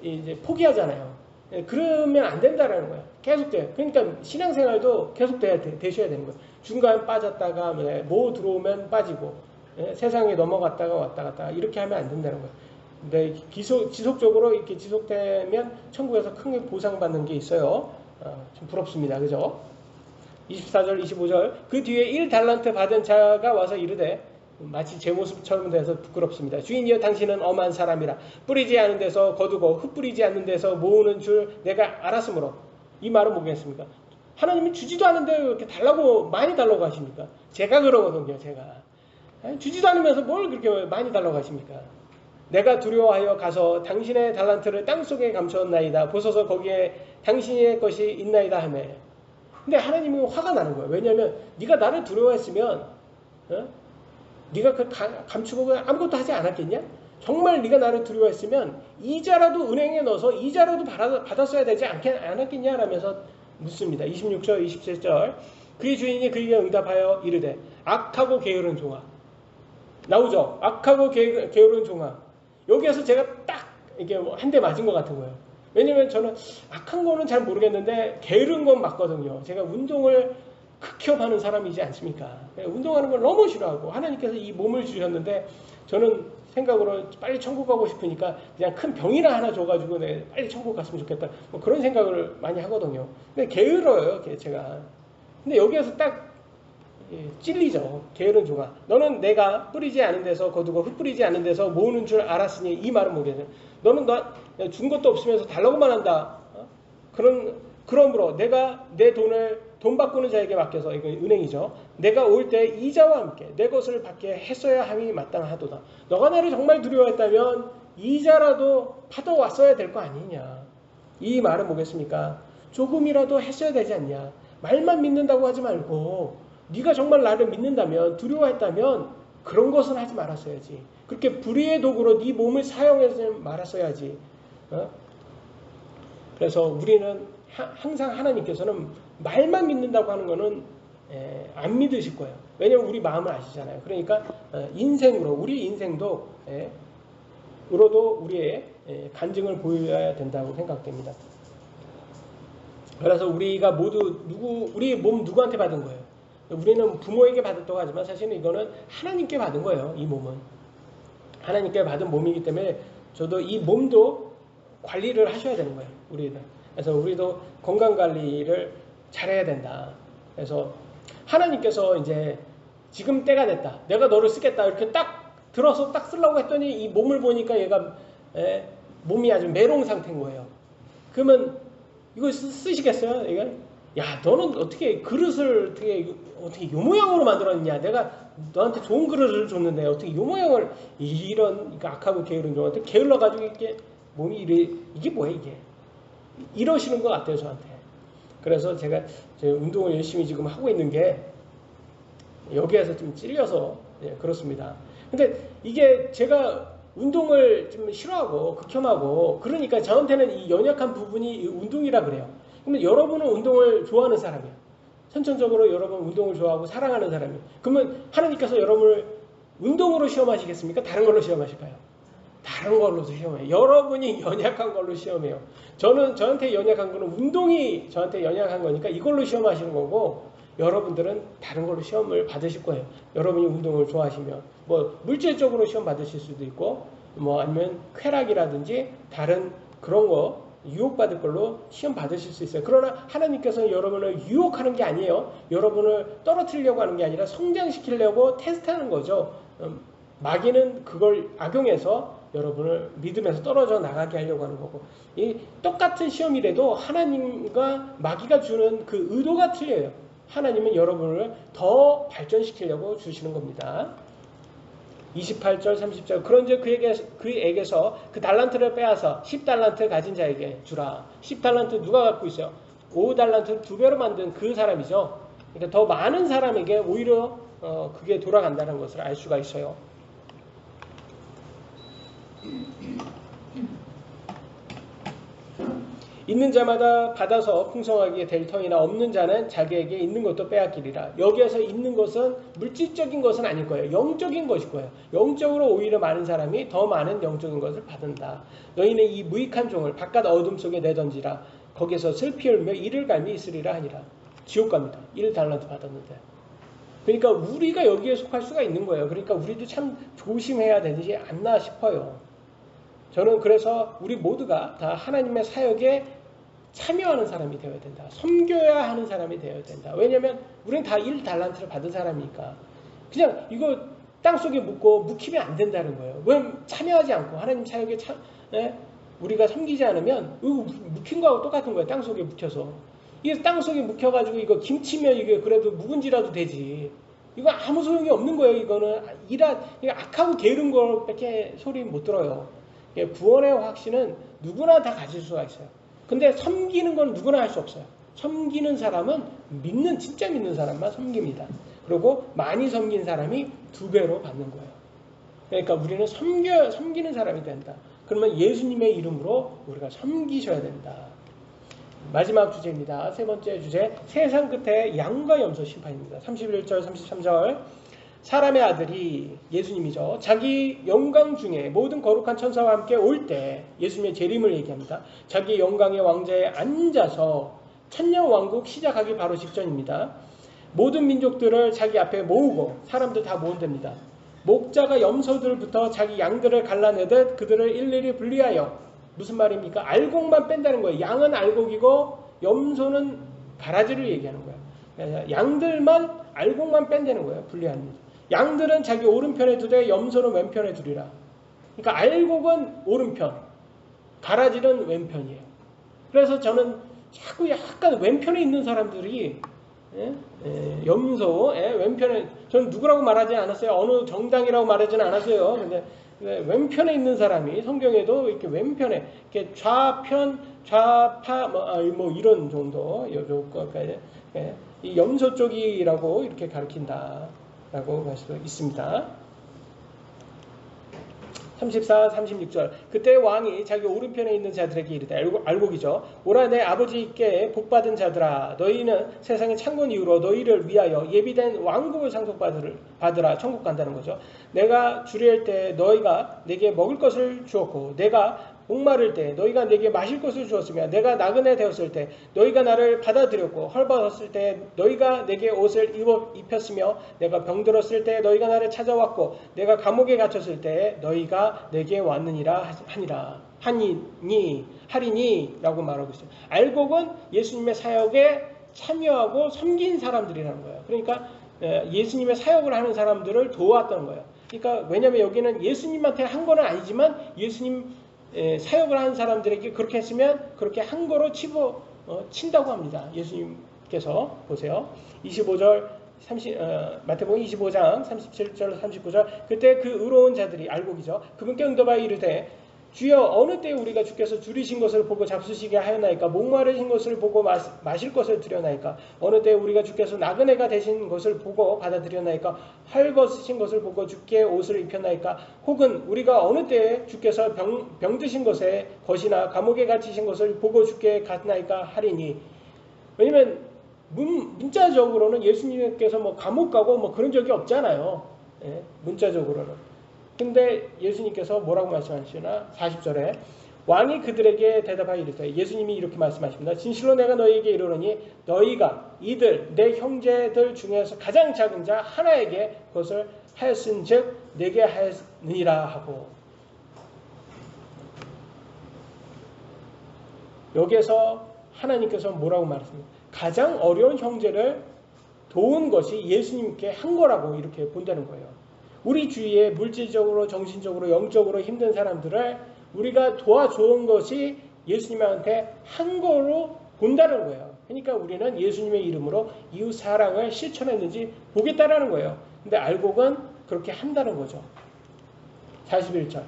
이제 포기하잖아요. 그러면 안 된다라는 거예요. 계속돼요. 그러니까 신앙생활도 되셔야 되는 거예요. 중간 빠졌다가 뭐 들어오면 빠지고 세상에 넘어갔다가 왔다 갔다 이렇게 하면 안 된다는 거예요. 근데 지속적으로 이렇게 지속되면 천국에서 큰 보상받는 게 있어요. 좀 부럽습니다. 그죠? 24절 25절 그 뒤에 1달란트 받은 자가 와서 이르되 마치 제 모습처럼 돼서 부끄럽습니다. 주인이여 당신은 엄한 사람이라 뿌리지 않은 데서 거두고 흩뿌리지 않는 데서 모으는 줄 내가 알았으므로 이 말은 뭐겠습니까? 하나님이 주지도 않은데 왜 이렇게 많이 달라고 하십니까? 제가 그러거든요. 제가 주지도 않으면서 뭘 그렇게 많이 달라고 하십니까? 내가 두려워하여 가서 당신의 달란트를 땅속에 감추었나이다. 보소서 거기에 당신의 것이 있나이다 하며. 근데 하나님은 화가 나는 거예요. 왜냐하면 네가 나를 두려워했으면 네가 그 감추고 아무것도 하지 않았겠냐? 정말 네가 나를 두려워했으면 이자라도 은행에 넣어서 이자라도 받았어야 되지 않았겠냐? 라면서 묻습니다. 26절 27절 그의 주인이 그에게 응답하여 이르되 악하고 게으른 종아. 나오죠? 악하고 게으른 종아. 여기에서 제가 딱 이게 한 대 맞은 것 같은 거예요. 왜냐면 저는 악한 거는 잘 모르겠는데 게으른 건 맞거든요. 제가 운동을 극혐하는 사람이지 않습니까? 운동하는 걸 너무 싫어하고 하나님께서 이 몸을 주셨는데 저는 생각으로 빨리 천국 가고 싶으니까 그냥 큰 병이나 하나 줘가지고 내 빨리 천국 갔으면 좋겠다. 뭐 그런 생각을 많이 하거든요. 근데 게을러요, 제가. 근데 여기에서 딱 찔리죠. 게으른 종아. 너는 내가 뿌리지 않은 데서 거두고 흩뿌리지 않은 데서 모으는 줄 알았으니 이 말은 뭐겠냐. 너는 준 것도 없으면서 달라고만 한다. 그러므로 내가 내 돈을 돈 바꾸는 자에게 맡겨서, 이거 은행이죠. 내가 올 때 이자와 함께 내 것을 받게 했어야 함이 마땅하도다. 너가 나를 정말 두려워했다면 이자라도 받아왔어야 될 거 아니냐. 이 말은 뭐겠습니까? 조금이라도 했어야 되지 않냐. 말만 믿는다고 하지 말고 네가 정말 나를 믿는다면, 두려워했다면 그런 것은 하지 말았어야지. 그렇게 불의의 도구로 네 몸을 사용해서 말았어야지. 그래서 우리는 항상 하나님께서는 말만 믿는다고 하는 거는 안 믿으실 거예요. 왜냐하면 우리 마음을 아시잖아요. 그러니까 인생으로, 우리 인생도 으로도 우리의 간증을 보여야 된다고 생각됩니다. 그래서 우리가 모두 우리 몸 누구한테 받은 거예요? 우리는 부모에게 받았다고 하지만 사실은 이거는 하나님께 받은 거예요. 이 몸은 하나님께 받은 몸이기 때문에 저도 이 몸도 관리를 하셔야 되는 거예요. 우리는. 그래서 우리도 건강 관리를 잘해야 된다. 그래서 하나님께서 이제 지금 때가 됐다. 내가 너를 쓰겠다. 이렇게 딱 들어서 딱 쓰려고 했더니 이 몸을 보니까 얘가 몸이 아주 메롱 상태인 거예요. 그러면 이거 쓰시겠어요? 이거? 야, 너는 어떻게 그릇을 어떻게 요 모양으로 만들었냐? 내가 너한테 좋은 그릇을 줬는데 어떻게 요 모양을 이런 악하고 게으른 종한테 게을러가지고 이렇게 몸이 이게 뭐야 이게? 이러시는 것 같아요 저한테. 그래서 제가 운동을 열심히 지금 하고 있는 게 여기에서 좀 찔려서 그렇습니다. 근데 이게 제가 운동을 좀 싫어하고 극혐하고 그러니까 저한테는 이 연약한 부분이 운동이라 그래요. 그러면 여러분은 운동을 좋아하는 사람이에요. 선천적으로 여러분 운동을 좋아하고 사랑하는 사람이에요. 그러면 하나님께서 여러분을 운동으로 시험하시겠습니까? 다른 걸로 시험하실까요? 다른 걸로도 시험해요. 여러분이 연약한 걸로 시험해요. 저한테 연약한 거는 운동이 저한테 연약한 거니까 이걸로 시험하시는 거고, 여러분들은 다른 걸로 시험을 받으실 거예요. 여러분이 운동을 좋아하시면 뭐 물질적으로 시험 받으실 수도 있고, 뭐 아니면 쾌락이라든지 다른 그런 거 유혹받을 걸로 시험 받으실 수 있어요. 그러나 하나님께서는 여러분을 유혹하는 게 아니에요. 여러분을 떨어뜨리려고 하는 게 아니라 성장시키려고 테스트하는 거죠. 마귀는 그걸 악용해서 여러분을 믿음에서 떨어져 나가게 하려고 하는 거고, 이 똑같은 시험이라도 하나님과 마귀가 주는 그 의도가 틀려요. 하나님은 여러분을 더 발전시키려고 주시는 겁니다. 28절 30절 그런즉 그에게서 그 달란트를 빼앗아 10달란트 가진 자에게 주라. 10달란트 누가 갖고 있어요? 5달란트 2배로 만든 그 사람이죠. 그러니까 더 많은 사람에게 오히려 그게 돌아간다는 것을 알 수가 있어요. 있는 자마다 받아서 풍성하게 될 터이나 없는 자는 자기에게 있는 것도 빼앗기리라. 여기에서 있는 것은 물질적인 것은 아닐 거예요. 영적인 것일 거예요. 영적으로 오히려 많은 사람이 더 많은 영적인 것을 받는다. 너희는 이 무익한 종을 바깥 어둠 속에 내던지라. 거기서 슬피 울며 이를 갈미 있으리라 하니라. 지옥 갑니다. 1달란트 받았는데. 그러니까 우리가 여기에 속할 수가 있는 거예요. 그러니까 우리도 참 조심해야 되지 않나 싶어요. 저는 그래서 우리 모두가 다 하나님의 사역에 참여하는 사람이 되어야 된다. 섬겨야 하는 사람이 되어야 된다. 왜냐하면 우리는 다 1달란트를 받은 사람이니까 그냥 이거 땅속에 묻고 묵히면 안 된다는 거예요. 왜 참여하지 않고 하나님 사역에 우리가 섬기지 않으면 이거 묵힌 거하고 똑같은 거예요. 땅속에 묵혀서. 이게 땅속에 묵혀가지고 이거 김치면 이게 그래도 묵은지라도 되지. 이거 아무 소용이 없는 거예요. 이거는 이거 악하고 게으른 거밖에 소리 못 들어요. 구원의 확신은 누구나 다 가질 수가 있어요. 근데 섬기는 건 누구나 할 수 없어요. 섬기는 사람은 진짜 믿는 사람만 섬깁니다. 그리고 많이 섬긴 사람이 2배로 받는 거예요. 그러니까 우리는 섬기는 사람이 된다. 그러면 예수님의 이름으로 우리가 섬기셔야 된다. 마지막 주제입니다. 세 번째 주제, 세상 끝에 양과 염소 심판입니다. 31절 33절 사람의 아들이 예수님이죠. 자기 영광 중에 모든 거룩한 천사와 함께 올 때 예수님의 재림을 얘기합니다. 자기 영광의 왕좌에 앉아서 천년왕국 시작하기 바로 직전입니다. 모든 민족들을 자기 앞에 모으고 사람들 다 모은답니다. 목자가 염소들부터 자기 양들을 갈라내듯 그들을 일일이 분리하여. 무슨 말입니까? 알곡만 뺀다는 거예요. 양은 알곡이고 염소는 가라지를 얘기하는 거예요. 양들만 알곡만 뺀다는 거예요. 분리하는 거죠. 양들은 자기 오른편에 두되 염소는 왼편에 두리라. 그러니까 알곡은 오른편, 가라지는 왼편이에요. 그래서 저는 자꾸 약간 왼편에 있는 사람들이 염소 왼편에, 저는 누구라고 말하지 않았어요. 어느 정당이라고 말하지는 않았어요. 근데 왼편에 있는 사람이 성경에도 이렇게 왼편에 이렇게 좌편, 좌파 뭐 이런 정도 이 염소 쪽이라고 이렇게 가르친다라고 할 수 있습니다. 34, 36절. 그때 왕이 자기 오른편에 있는 자들에게 이르되, 알곡이죠. 오라 내 아버지께 복받은 자들아, 너희는 세상의 창건 이후로 너희를 위하여 예비된 왕국을 상속받으라. 천국 간다는 거죠. 내가 주리할 때 너희가 내게 먹을 것을 주었고, 내가 목마를 때 너희가 내게 마실 것을 주었으며, 내가 나그네 되었을 때 너희가 나를 받아들였고, 헐벗었을 때 너희가 내게 옷을 입혔으며, 내가 병들었을 때 너희가 나를 찾아왔고, 내가 감옥에 갇혔을 때 너희가 내게 왔느니라 하리니 라고 말하고 있어요. 알곡은 예수님의 사역에 참여하고 섬긴 사람들이라는 거예요. 그러니까 예수님의 사역을 하는 사람들을 도왔던 거예요. 그러니까 왜냐하면 여기는 예수님한테 한 거는 아니지만 예수님 사역을 하는 사람들에게 그렇게 했으면 그렇게 한 거로 친다고 합니다. 예수님께서 보세요. 25절 마태복음 25장 37절 39절. 그때 그 의로운 자들이, 알곡이죠, 그분께 응답하여 이르되, 주여 어느 때 우리가 주께서 줄이신 것을 보고 잡수시게 하였나이까? 목마르신 것을 보고 마실 것을 드렸나이까? 어느 때 우리가 주께서 나그네가 되신 것을 보고 받아들였나이까? 헐벗으신 것을 보고 주께 옷을 입혔나이까? 혹은 우리가 어느 때 주께서 병드신 것이나 감옥에 갇히신 것을 보고 주께 갔나이까? 하리니. 왜냐면 문자적으로는 예수님께서 뭐 감옥 가고 뭐 그런 적이 없잖아요. 문자적으로는. 근데 예수님께서 뭐라고 말씀하시나? 40절에 왕이 그들에게 대답하여 이르되, 예수님이 이렇게 말씀하십니다. 진실로 내가 너희에게 이르노니 너희가 이들 내 형제들 중에서 가장 작은 자 하나에게 그것을 하였은즉 내게 하였느니라 하고. 여기에서 하나님께서 뭐라고 말했습니까? 가장 어려운 형제를 도운 것이 예수님께 한 거라고 이렇게 본다는 거예요. 우리 주위에 물질적으로, 정신적으로, 영적으로 힘든 사람들을 우리가 도와주는 것이 예수님한테 한 거로 본다는 거예요. 그러니까 우리는 예수님의 이름으로 이웃 사랑을 실천했는지 보겠다라는 거예요. 근데 알곡은 그렇게 한다는 거죠. 41절.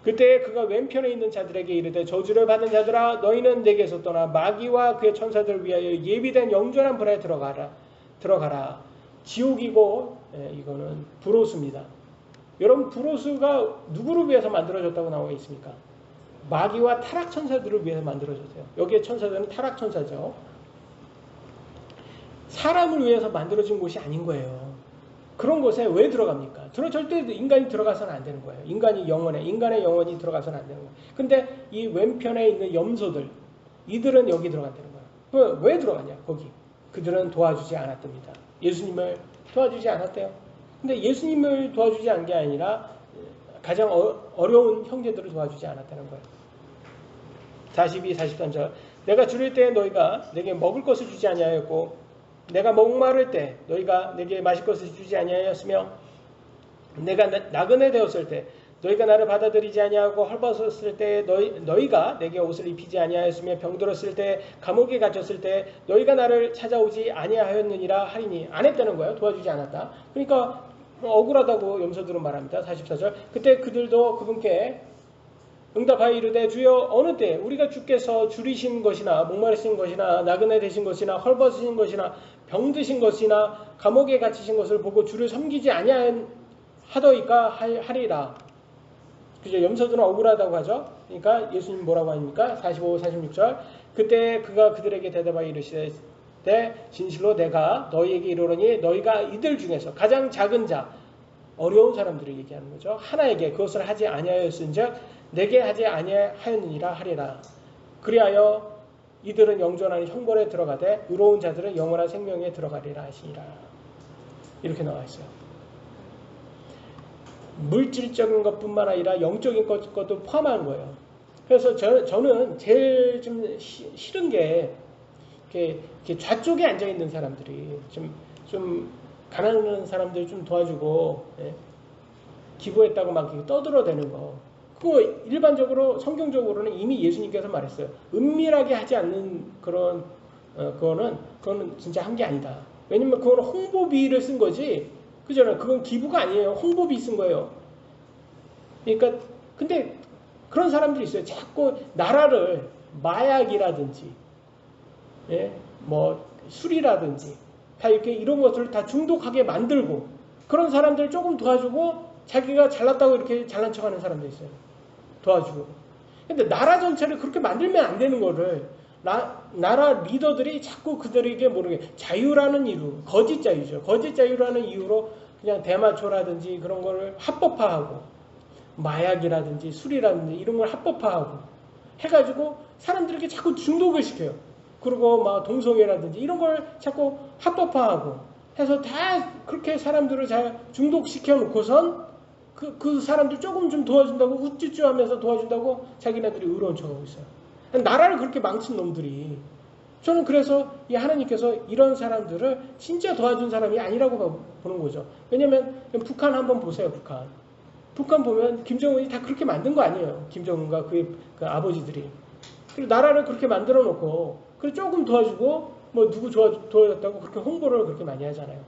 그때 그가 왼편에 있는 자들에게 이르되, 저주를 받은 자들아, 너희는 내게서 떠나 마귀와 그의 천사들을 위하여 예비된 영존한 불에 들어가라. 지옥이고, 이거는 불호수입니다. 여러분, 불호수가 누구를 위해서 만들어졌다고 나와 있습니까? 마귀와 타락천사들을 위해서 만들어졌어요. 여기에 천사들은 타락천사죠. 사람을 위해서 만들어진 곳이 아닌 거예요. 그런 곳에 왜 들어갑니까? 절대 인간이 들어가서는 안 되는 거예요. 인간의 영혼이 들어가서는 안 되는 거예요. 근데 이 왼편에 있는 염소들, 이들은 여기 들어간다는 거예요. 왜 들어가냐? 거기. 그들은 도와주지 않았답니다. 예수님을 도와주지 않았대요. 근데 예수님을 도와주지 않은 게 아니라 가장 어려운 형제들을 도와주지 않았다는 거예요. 42, 43절. 내가 줄일 때 너희가 내게 먹을 것을 주지 아니하였고, 내가 목마를 때 너희가 내게 마실 것을 주지 아니하였으며, 내가 나그네 되었을 때 너희가 나를 받아들이지 아니하고, 헐벗었을 때 너희가 내게 옷을 입히지 아니하였으며, 병들었을 때 감옥에 갇혔을 때 너희가 나를 찾아오지 아니하였느니라 하리니. 안 했다는 거예요. 도와주지 않았다. 그러니까 억울하다고 염소들은 말합니다. 44절. 그때 그들도 그분께 응답하여 이르되, 주여 어느 때 우리가 주께서 줄이신 것이나 목마르신 것이나 나그네 되신 것이나 헐벗으신 것이나 병드신 것이나 감옥에 갇히신 것을 보고 주를 섬기지 아니하더이까 하리라. 그죠? 염소들은 억울하다고 하죠. 그러니까 예수님 뭐라고 하십니까? 45, 46절. 그때 그가 그들에게 대답하여 이르시되, 진실로 내가 너희에게 이르노니 너희가 이들 중에서 가장 작은 자, 어려운 사람들을 얘기하는 거죠. 하나에게 그것을 하지 아니하였은즉 내게 하지 아니하였느니라 하리라. 그리하여 이들은 영존하는 형벌에 들어가되 의로운 자들은 영원한 생명에 들어가리라 하시니라. 이렇게 나와 있어요. 물질적인 것뿐만 아니라 영적인 것도 포함하는 거예요. 그래서 저는 제일 좀 싫은 게 이렇게 좌쪽에 앉아 있는 사람들이 좀 가난한 사람들 좀 도와주고 기부했다고 막 떠들어대는 거. 그거 일반적으로 성경적으로는 이미 예수님께서 말했어요. 은밀하게 하지 않는 그런 그거는 진짜 한 게 아니다. 왜냐면 그거는 홍보비를 쓴 거지. 그잖아요. 그건 기부가 아니에요. 홍보비 쓴 거예요. 그러니까 근데 그런 사람들이 있어요. 자꾸 나라를 마약이라든지 뭐 술이라든지 다 이렇게 이런 것들을 다 중독하게 만들고 그런 사람들 조금 도와주고 자기가 잘났다고 이렇게 잘난 척하는 사람도 있어요. 도와주고. 근데 나라 전체를 그렇게 만들면 안 되는 거를 나라 리더들이 자꾸 그들에게 모르게 자유라는 이유, 거짓 자유죠. 거짓 자유라는 이유로 그냥 대마초라든지 그런 거를 합법화하고 마약이라든지 술이라든지 이런 걸 합법화하고 해가지고 사람들에게 자꾸 중독을 시켜요. 그리고 막 동성애라든지 이런 걸 자꾸 합법화하고 해서 다 그렇게 사람들을 잘 중독시켜 놓고선 그 사람들 조금 좀 도와준다고 우쭈쭈 하면서 도와준다고 자기네들이 의로운 척하고 있어요. 나라를 그렇게 망친 놈들이. 저는 그래서 이 하나님께서 이런 사람들을 진짜 도와준 사람이 아니라고 보는 거죠. 왜냐면 북한 한번 보세요. 북한 보면 김정은이 다 그렇게 만든 거 아니에요. 김정은과 그 아버지들이. 그리고 나라를 그렇게 만들어 놓고 그리고 조금 도와주고 뭐 누구 도와줬다고 그렇게 홍보를 그렇게 많이 하잖아요.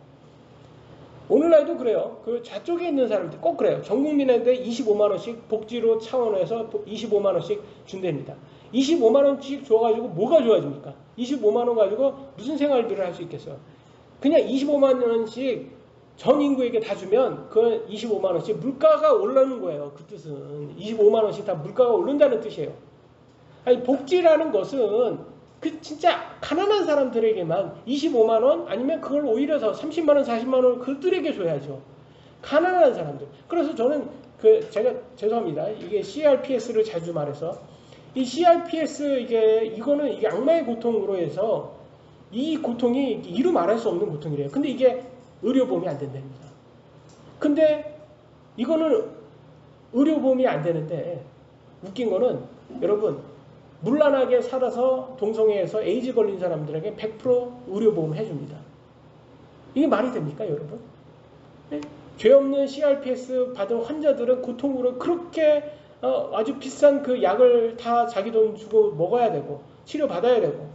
오늘날도 그래요. 그 좌쪽에 있는 사람들 꼭 그래요. 전 국민한테 25만 원씩 복지로 차원에서 25만 원씩 준답니다. 25만 원씩 줘가지고 뭐가 좋아집니까? 25만 원 가지고 무슨 생활들을 할 수 있겠어요? 그냥 25만 원씩 전 인구에게 다 주면 그 25만 원씩 물가가 오르는 거예요. 그 뜻은 25만 원씩 다 물가가 오른다는 뜻이에요. 아니 복지라는 것은 그 진짜 가난한 사람들에게만 25만 원 아니면 그걸 오히려 더 30만 원, 40만 원 그들에게 줘야죠. 가난한 사람들. 그래서 저는 제가 죄송합니다. 이게 CRPS를 자주 말해서 이 CRPS 이거는 이게 악마의 고통으로 해서 이 고통이 이루 말할 수 없는 고통이래요. 근데 이게 의료보험이 안 된답니다. 근데 이거는 의료보험이 안 되는데 웃긴 거는 여러분 문란하게 살아서 동성애에서 에이즈 걸린 사람들에게 100% 의료보험 해줍니다. 이게 말이 됩니까 여러분? 네? 죄 없는 CRPS 받은 환자들은 고통으로 그렇게 아주 비싼 그 약을 다 자기 돈 주고 먹어야 되고 치료받아야 되고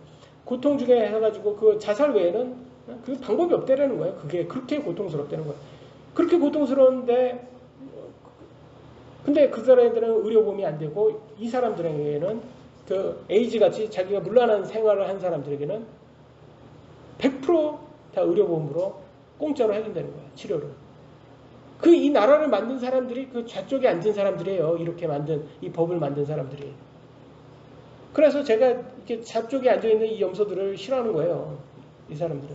고통 중에 해가지고 그 자살 외에는 그 방법이 없다라는 거예요. 그게 그렇게 고통스럽다는 거예요. 그렇게 고통스러운데 근데 그 사람들은 의료보험이 안 되고 이 사람들에게는 그 에이즈같이 자기가 문란한 생활을 한 사람들에게는 100% 다 의료보험으로 공짜로 해준다는 거예요. 치료를. 이 나라를 만든 사람들이 그 좌쪽에 앉은 사람들이에요. 이렇게 만든 이 법을 만든 사람들이. 그래서 제가 이렇게 좌쪽에 앉아있는 이 염소들을 싫어하는 거예요. 이 사람들은.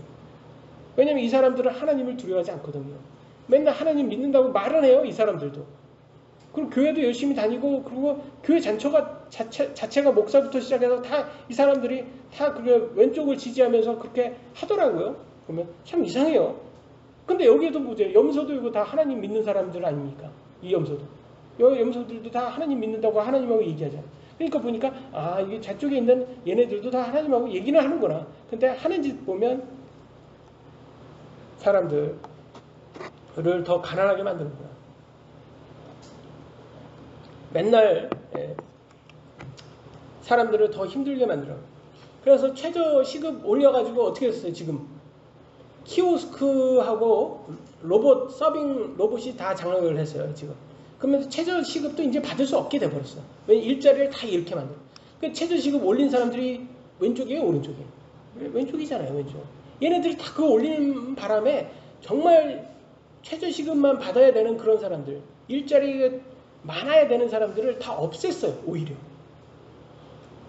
왜냐면 이 사람들은 하나님을 두려워하지 않거든요. 맨날 하나님 믿는다고 말은 해요. 이 사람들도. 그리고 교회도 열심히 다니고 그리고 교회 자체가 목사부터 시작해서 다 이 사람들이 다 그 왼쪽을 지지하면서 그렇게 하더라고요. 보면 참 이상해요. 근데 여기에도 보세요. 염소도 이거 다 하나님 믿는 사람들 아닙니까? 이 염소도. 이 염소들도 다 하나님 믿는다고 하나님하고 얘기하잖아요. 그러니까 보니까 이게 저쪽에 있는 얘네들도 다 하나님하고 얘기는 하는구나. 근데 하는 짓 보면 사람들을 더 가난하게 만드는구나. 맨날 사람들을 더 힘들게 만들어요. 그래서 최저 시급 올려가지고 어떻게 했어요 지금? 키오스크하고 로봇 서빙 로봇이 다 장악을 했어요 지금. 그러면 최저 시급도 이제 받을 수 없게 돼버렸어. 왜냐면 일자리를 다 이렇게 만들어. 그 최저 시급 올린 사람들이 왼쪽이에요 오른쪽이에요? 왼쪽이잖아요 왼쪽. 얘네들이 다 그거 올리는 바람에 정말 최저 시급만 받아야 되는 그런 사람들, 일자리가 많아야 되는 사람들을 다 없앴어요 오히려.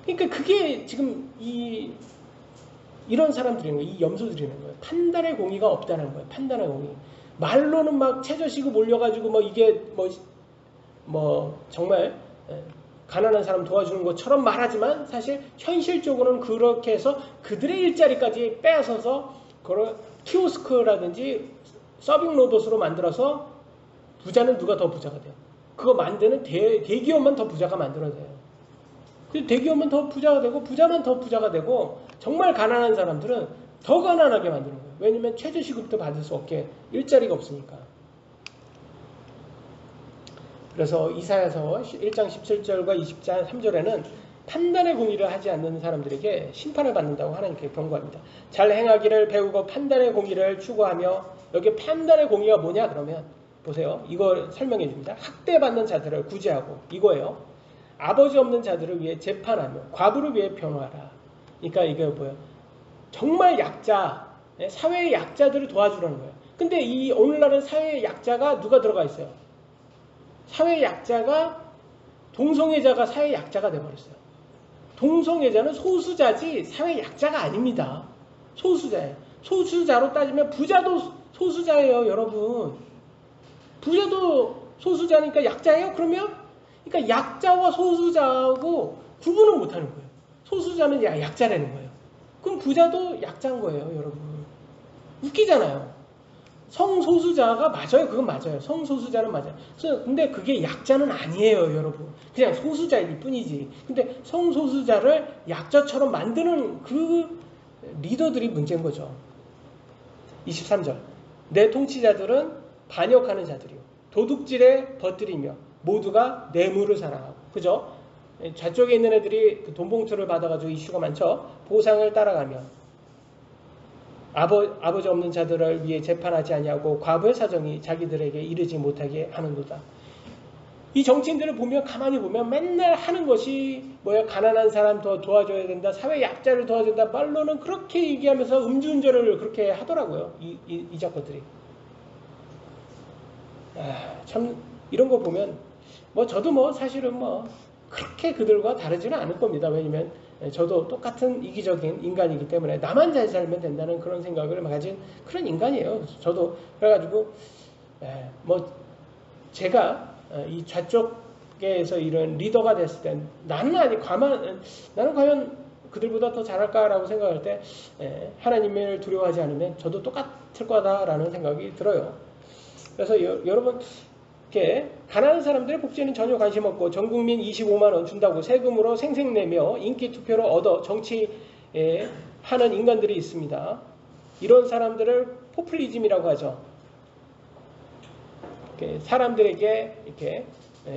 그러니까 그게 지금 이런 사람들인 거예요. 이 염소들이는 거예요. 판단의 공의가 없다는 거예요. 판단의 공의. 말로는 막 최저시급 올려가지고 뭐 이게 뭐 정말 가난한 사람 도와주는 것처럼 말하지만 사실 현실적으로는 그렇게 해서 그들의 일자리까지 빼앗아서 그걸 키오스크라든지 서빙 로봇으로 만들어서 부자는 누가 더 부자가 돼요? 그거 만드는 대기업만 더 부자가 만들어져요. 대기업만 더 부자가 되고 부자만 더 부자가 되고 정말 가난한 사람들은 더 가난하게 만드는 거예요. 왜냐면 최저시급도 받을 수 없게 일자리가 없으니까. 그래서 이사야서 1장 17절과 20장 3절에는 판단의 공의를 하지 않는 사람들에게 심판을 받는다고 하나님께 경고합니다. 잘 행하기를 배우고 판단의 공의를 추구하며, 여기 판단의 공의가 뭐냐 그러면 보세요. 이거 설명해 줍니다. 학대받는 자들을 구제하고, 이거예요. 아버지 없는 자들을 위해 재판하며 과부를 위해 변호하라. 그러니까 이게 뭐예요? 정말 약자, 사회의 약자들을 도와주라는 거예요. 근데 이 오늘날은 사회의 약자가 누가 들어가 있어요? 사회의 약자가, 동성애자가 사회의 약자가 돼버렸어요. 동성애자는 소수자지 사회의 약자가 아닙니다. 소수자예요. 소수자로 따지면 부자도 소수자예요, 여러분. 부자도 소수자니까 약자예요? 그러면? 그러니까 약자와 소수자하고 구분을 못하는 거예요. 소수자는 약자라는 거예요. 그럼 부자도 약자인 거예요, 여러분. 웃기잖아요. 성소수자가 맞아요. 그건 맞아요. 성소수자는 맞아요. 근데 그게 약자는 아니에요, 여러분. 그냥 소수자일 뿐이지. 근데 성소수자를 약자처럼 만드는 그 리더들이 문제인 거죠. 23절. 내 통치자들은 반역하는 자들이요, 도둑질에 버뜨리며 모두가 뇌물을 사랑하고. 그죠? 좌쪽에 있는 애들이 그 돈봉투를 받아가지고 이슈가 많죠. 보상을 따라가며 아버지 없는 자들을 위해 재판하지 아니하고 과부의 사정이 자기들에게 이르지 못하게 하는도다. 이 정치인들을 보면, 가만히 보면 맨날 하는 것이 뭐야? 가난한 사람 더 도와줘야 된다, 사회 약자를 도와줘야 된다, 말로는 그렇게 얘기하면서 음주운전을 그렇게 하더라고요. 이 작가들이. 참 이런 거 보면 뭐 저도 뭐 사실은 뭐 그렇게 그들과 다르지는 않을 겁니다. 왜냐면 저도 똑같은 이기적인 인간이기 때문에 나만 잘 살면 된다는 그런 생각을 가진 그런 인간이에요. 저도. 그래가지고 뭐 제가 이 좌쪽에서 이런 리더가 됐을 때 나는 과연 그들보다 더 잘할까라고 생각할 때 하나님을 두려워하지 않으면 저도 똑같을 거다라는 생각이 들어요. 그래서 여러분, 이렇게 가난한 사람들의 복지에는 전혀 관심 없고 전국민 25만 원 준다고 세금으로 생색내며 인기 투표를 얻어 정치하는 인간들이 있습니다. 이런 사람들을 포퓰리즘이라고 하죠. 이렇게 사람들에게 이렇게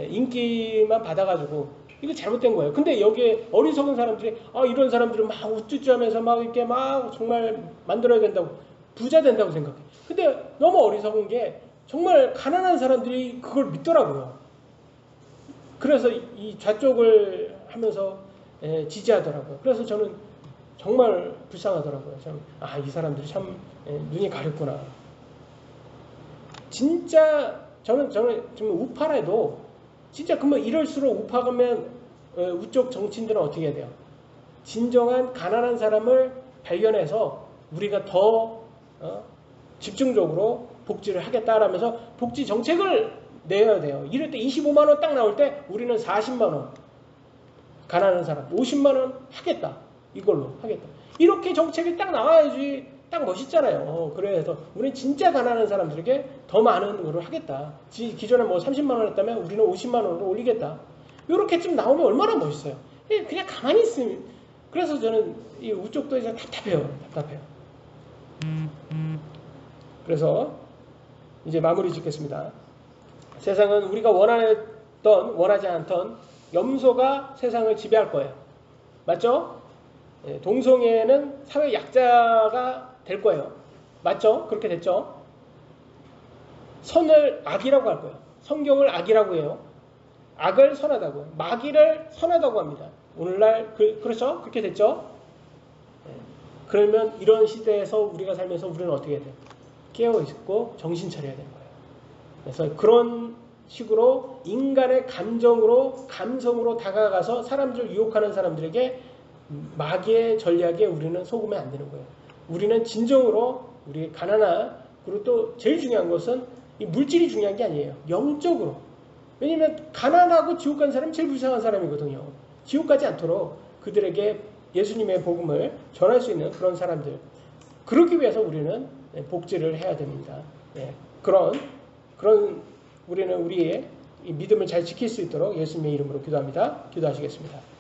인기만 받아가지고, 이거 잘못된 거예요. 근데 여기에 어리석은 사람들이 이런 사람들은 막 우쭈쭈하면서 막 이렇게 막 정말 만들어야 된다고, 부자 된다고 생각해. 근데 너무 어리석은 게 정말 가난한 사람들이 그걸 믿더라고요. 그래서 이 좌쪽을 하면서 지지하더라고요. 그래서 저는 정말 불쌍하더라고요. 참, 이 사람들이 참 눈이 가렵구나. 진짜 저는 좀 우파라도 진짜 그러면 이럴수록 우파가면 우쪽 정치인들은 어떻게 해야 돼요? 진정한 가난한 사람을 발견해서 우리가 더 집중적으로 복지를 하겠다라면서 복지 정책을 내야 돼요. 이럴 때 25만 원 딱 나올 때 우리는 40만 원, 가난한 사람 50만 원 하겠다. 이걸로 하겠다. 이렇게 정책이 딱 나와야지 딱 멋있잖아요. 그래서 우리는 진짜 가난한 사람들에게 더 많은 걸 하겠다. 기존에 뭐 30만 원 했다면 우리는 50만 원으로 올리겠다. 이렇게 좀 나오면 얼마나 멋있어요. 그냥 가만히 있으면. 그래서 저는 이 우쪽도 이제 답답해요. 그래서 이제 마무리 짓겠습니다. 세상은 우리가 원하지 않던 염소가 세상을 지배할 거예요. 맞죠? 동성애는 사회 약자가 될 거예요. 맞죠? 그렇게 됐죠? 선을 악이라고 할 거예요. 성경을 악이라고 해요. 악을 선하다고, 마귀를 선하다고 합니다. 오늘날 그렇죠? 그렇게 됐죠? 그러면 이런 시대에서 우리가 살면서 우리는 어떻게 해야 돼요? 깨어있고 정신 차려야 되는 거예요. 그래서 그런 식으로 인간의 감성으로 다가가서 사람들을 유혹하는 사람들에게 마귀의 전략에 우리는 속으면 안 되는 거예요. 우리는 진정으로 우리 가난한, 그리고 또 제일 중요한 것은 이 물질이 중요한 게 아니에요. 영적으로. 왜냐면 가난하고 지옥 간 사람이 제일 불쌍한 사람이거든요. 지옥 가지 않도록 그들에게 예수님의 복음을 전할 수 있는 그런 사람들. 그러기 위해서 우리는 복지를 해야 됩니다. 그런 우리는 우리의 이 믿음을 잘 지킬 수 있도록 예수님의 이름으로 기도합니다. 기도하시겠습니다.